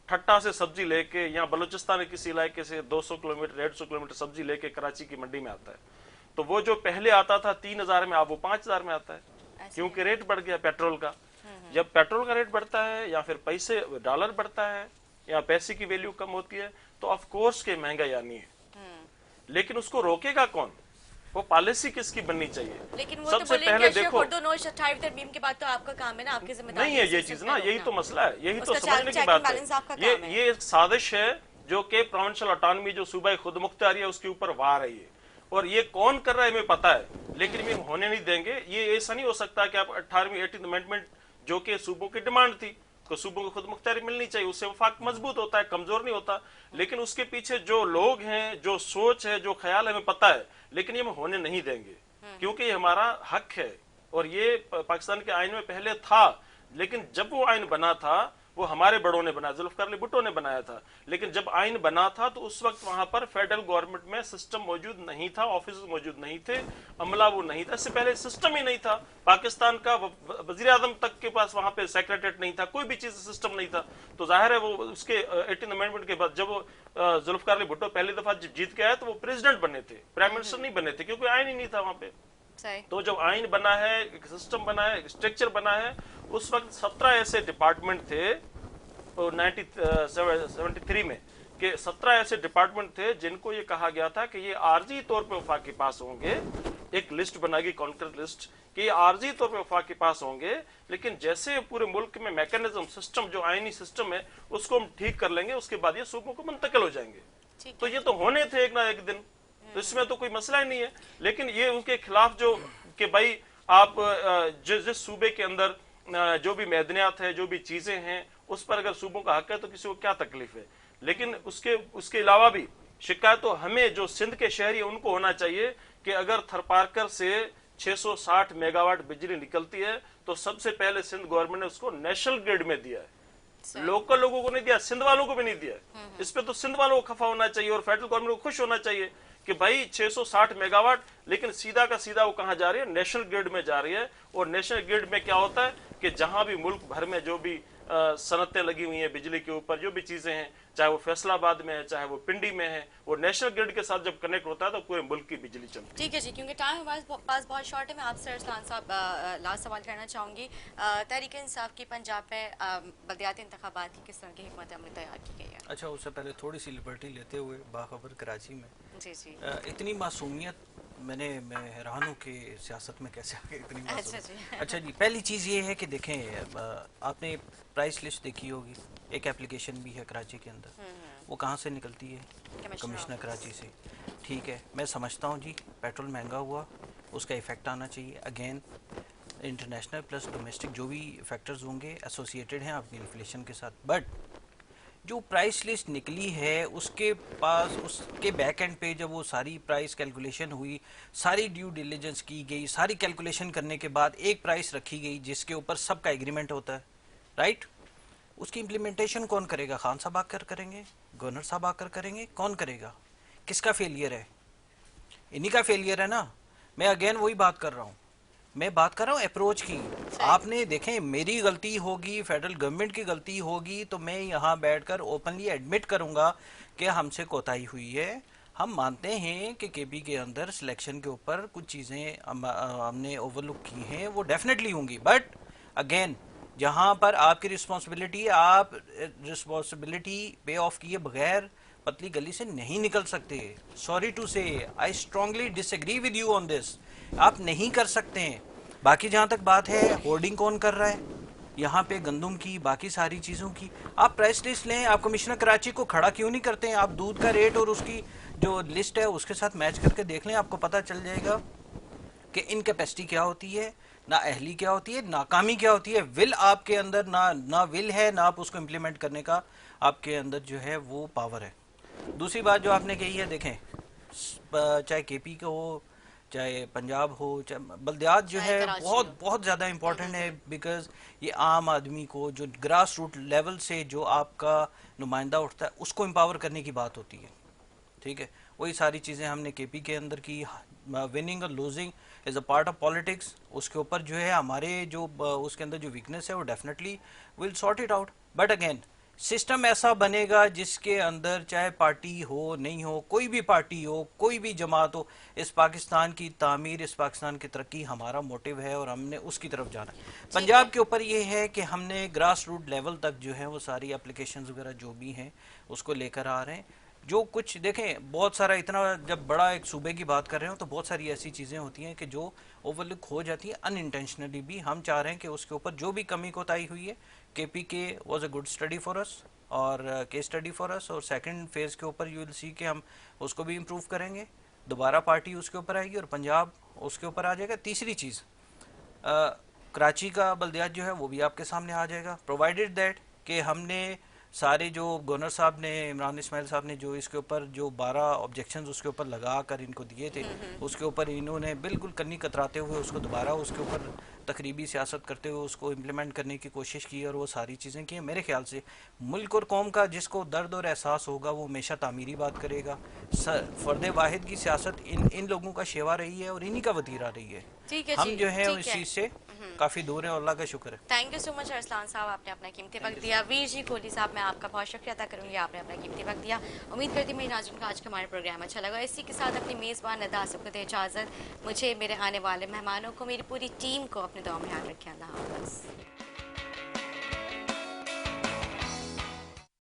ठट्टा से सब्जी लेके, या बलूचिस्तान के किसी इलाके से 200 किलोमीटर 150 किलोमीटर सब्जी लेके कराची की मंडी में आता है, तो वो जो पहले आता था 3000 में, अब वो 5000 में आता है, क्योंकि रेट बढ़ गया पेट्रोल का। जब पेट्रोल का रेट बढ़ता है या फिर पैसे डॉलर बढ़ता है या पैसे की वैल्यू कम होती है तो ऑफ कोर्स के महंगाई आनी है, लेकिन उसको रोकेगा कौन? वो पॉलिसी किसकी बननी चाहिए? लेकिन वो सबसे तो पहले देखो, 28वीं तरमीम के बाद तो आपका काम है ना, आपकी जिम्मेदारी नहीं है ये चीज ना, यही तो मसला है, यही तो उसका समझने की check बात and balance आपका है। काम है। ये एक साजिश है जो कि प्रोविंशियल ऑटोनॉमी, जो सूबाई खुद मुख्तारी है, उसके ऊपर वार है ये, और ये कौन कर रहा है हमें पता है, लेकिन ये होने नहीं देंगे। ये ऐसा नहीं हो सकता कि आप 18वीं 18th अमेंडमेंट जो कि सूबों की डिमांड थी, को सूबों को खुद मुख्तारी मिलनी चाहिए, उससे वफाक मजबूत होता है, कमजोर नहीं होता। लेकिन उसके पीछे जो लोग हैं, जो सोच है, जो ख्याल है, हमें पता है, लेकिन ये हम होने नहीं देंगे, क्योंकि ये हमारा हक है। और ये पाकिस्तान के आइन में पहले था, लेकिन जब वो आइन बना था वो हमारे बड़ों ने बनाया, जुल्फिकार अली भुट्टो ने बनाया था। लेकिन जब आइन बना था तो उस वक्त वहां पर फेडरल गवर्नमेंट में सिस्टम मौजूद नहीं था, ऑफिस मौजूद नहीं थे, अमला वो नहीं था, इससे पहले सिस्टम ही नहीं था। पाकिस्तान का वजीर आजम तक के पास वहां पे सेक्रेटरीट नहीं था, कोई भी चीज सिस्टम नहीं था। तो जाहिर है वो उसके 18 अमेंडमेंट के बाद जब वो जुल्फिकार अली भुट्टो पहली दफा जीत के आए तो वो प्रेसिडेंट बने थे, प्राइम मिनिस्टर नहीं बने थे, क्योंकि आइन ही नहीं था वहां पे। तो जब आइन बना है, एक सिस्टम बना है, एक स्ट्रक्चर बना है, उस वक्त 17 ऐसे डिपार्टमेंट थे 1973 में, कि 17 ऐसे डिपार्टमेंट थे जिनको ये कहा गया था कि ये आर्जी तौर पे वफाक के पास होंगे। एक लिस्ट बनाई, कॉन्क्रीट लिस्ट, कि ये आर्जी तौर पे वफाक के पास होंगे, लेकिन जैसे पूरे मुल्क में मैकेनिज्म, सिस्टम, जो आईनी सिस्टम है, उसको हम ठीक कर लेंगे, उसके बाद ये सूबों को मुंतकिल हो जाएंगे। तो ये तो होने थे एक ना एक दिन, तो इसमें तो कोई मसला ही नहीं है। लेकिन ये उनके खिलाफ जो कि भाई आप जिस सूबे के अंदर जो भी मैदनियात है, जो भी चीजें हैं, उस पर अगर सूबों का हक है तो किसी को क्या तकलीफ है। लेकिन उसके अलावा भी शिकायत तो हमें, जो सिंध के शहरी, उनको होना चाहिए कि अगर थरपारकर से 660 मेगावाट बिजली निकलती है तो सबसे पहले सिंध गवर्नमेंट ने उसको नेशनल ग्रिड में दिया है, लोकल लोगों को नहीं दिया, सिंध वालों को भी नहीं दिया। इस पे तो सिंध वालों को खफा होना चाहिए और फेडरल गवर्नमेंट को खुश होना चाहिए कि भाई 660 मेगावाट, लेकिन सीधा का सीधा वो कहां जा रही है, नेशनल ग्रिड में जा रही है। और नेशनल ग्रिड में क्या होता है कि जहां भी मुल्क भर में जो भी सनतें लगी हुई हैं बिजली के ऊपर, जो भी चीजें हैं, चाहे वो फैसलाबाद में है, चाहे वो पिंडी में है, वो नेशनल ग्रिड के साथ जब कनेक्ट होता है तो पूरे मुल्क की बिजली चलती है। ठीक है जी, क्योंकि टाइम हमारे पास बहुत शॉर्ट है, मैं आपसे अरसलान साहब लास्ट सवाल करना चाहूँगी। तहरीक इंसाफ की पंजाब में बलदियाती इंतखाबात की किस तरह की हिकमत अमली तैयार की गई है? अच्छा, उससे पहले थोड़ी सी लिबर्टी लेते हुए, बाखबर कराची में जी जी, इतनी मासूमियत, मैं हैरान हूँ कि सियासत में कैसे आ गई इतनी मासूमियत। अच्छा जी, पहली चीज़ ये है कि देखें, आपने प्राइस लिस्ट देखी होगी, एक एप्लीकेशन भी है कराची के अंदर, वो कहाँ से निकलती है? कमिश्नर कराची से। ठीक है, मैं समझता हूँ जी, पेट्रोल महंगा हुआ, उसका इफेक्ट आना चाहिए। अगेन इंटरनेशनल प्लस डोमेस्टिक जो भी फैक्टर्स होंगे एसोसिएटेड हैं आपकी इन्फ्लेशन के साथ, बट जो प्राइस लिस्ट निकली है उसके पास, उसके बैक एंड पे जब वो सारी प्राइस कैलकुलेशन हुई, सारी ड्यू डिलिजेंस की गई, सारी कैलकुलेशन करने के बाद एक प्राइस रखी गई जिसके ऊपर सबका एग्रीमेंट होता है, राइट? उसकी इम्प्लीमेंटेशन कौन करेगा? खान साहब आकर करेंगे, गवर्नर साहब आकर करेंगे, कौन करेगा? किसका फेलियर है? इन्हीं का फेलियर है ना। मैं अगेन वही बात कर रहा हूँ, मैं बात कर रहा हूँ अप्रोच की। आपने देखें, मेरी गलती होगी, फेडरल गवर्नमेंट की गलती होगी, तो मैं यहाँ बैठकर ओपनली एडमिट करूँगा कि हमसे कोताही हुई है। हम मानते हैं कि केपी के अंदर सिलेक्शन के ऊपर कुछ चीज़ें हमने ओवरलुक की हैं, वो डेफिनेटली होंगी, बट अगेन जहाँ पर आपकी रिस्पॉन्सिबिलिटी, आप रिस्पॉन्सिबिलिटी पे ऑफ किए बगैर पतली गली से नहीं निकल सकते। सॉरी टू से, I strongly disagree with you on this, आप नहीं कर सकते हैं। बाकी जहाँ तक बात है होर्डिंग कौन कर रहा है यहाँ पे, गंदम की, बाकी सारी चीज़ों की, आप प्राइस लिस्ट लें। आप कमिश्नर कराची को खड़ा क्यों नहीं करते हैं? आप दूध का रेट और उसकी जो लिस्ट है उसके साथ मैच करके देख लें, आपको पता चल जाएगा कि इनकैपेसिटी क्या होती है, ना अहली क्या होती है, नाकामी क्या होती है। विल आपके अंदर ना विल है, ना आप उसको इम्प्लीमेंट करने का आपके अंदर जो है वो पावर है। दूसरी बात जो आपने कही है, देखें चाहे केपी का हो, चाहे पंजाब हो, चाहे बल्दियात जो है बहुत बहुत ज़्यादा इम्पोर्टेंट है, बिकॉज ये आम आदमी को जो ग्रास रूट लेवल से जो आपका नुमाइंदा उठता है उसको एम्पावर करने की बात होती है। ठीक है, वही सारी चीज़ें हमने केपी के अंदर की। विनिंग और losing is a part of politics, उसके ऊपर जो है हमारे जो उसके अंदर जो वीकनेस है वो definitely will sort it out. But again system ऐसा बनेगा जिसके अंदर चाहे पार्टी हो, नहीं हो, कोई भी पार्टी हो, कोई भी जमात हो, इस पाकिस्तान की तामीर, इस पाकिस्तान की तरक्की हमारा मोटिव है और हमने उसकी तरफ जाना है। पंजाब के ऊपर ये है कि हमने ग्रास रूट लेवल तक जो है वो सारी एप्लीकेशंस वगैरह जो भी हैं उसको लेकर आ रहे हैं। जो कुछ देखें, बहुत सारा, इतना जब बड़ा एक सूबे की बात कर रहे हो तो बहुत सारी ऐसी चीज़ें होती हैं कि जो ओवरलुक हो जाती हैं अनइंटेंशनली भी। हम चाह रहे हैं कि उसके ऊपर जो भी कमी कोताही हुई है, केपी के was a good study for us और केस स्टडी फॉर अस, और सेकंड फेज़ के ऊपर यू विल सी कि हम उसको भी इम्प्रूव करेंगे, दोबारा पार्टी उसके ऊपर आएगी और पंजाब उसके ऊपर आ जाएगा। तीसरी चीज़, कराची का बल्दियात जो है वो भी आपके सामने आ जाएगा, प्रोवाइडेड दैट कि हमने सारे जो गवर्नर साहब ने, इमरान इस्माइल साहब ने जो इसके ऊपर जो 12 ऑब्जेक्शंस उसके ऊपर लगा कर इनको दिए थे, उसके ऊपर इन्होंने बिल्कुल कन्नी कतराते हुए उसको दोबारा उसके ऊपर तकरीबी सियासत करते हुए उसको इम्प्लीमेंट करने की कोशिश की और वो सारी चीज़ें की। मेरे ख्याल से मुल्क और कौम का जिसको दर्द और एहसास होगा वो हमेशा तामीरी बात करेगा। फ़र्द वाहिद की सियासत इन लोगों का शेवा रही है और इन्हीं का वतीरा रही है। ठीक है हम जी, जो है ठीक इस है। चीज़ से काफ़ी दूर हैं और अल्लाह का शुक्र है। Thank you so much Arsalan साहब, आपने अपना कीमती वक्त दिया। वीर जी कोहली साहब, मैं आपका बहुत शुक्रिया अदा करूंगी, आपने अपना कीमती वक्त दिया। उम्मीद करती हूँ मेरी नाज़रीन को आज का हमारा प्रोग्राम अच्छा लगा। इसी के साथ अपनी मेज़बान नदा आसिफ को दे इजाज़त, मुझे, मेरे आने वाले मेहमानों को, मेरी पूरी टीम को अपने दुआ में याद रखें। अल्लाह हाफ़िज़।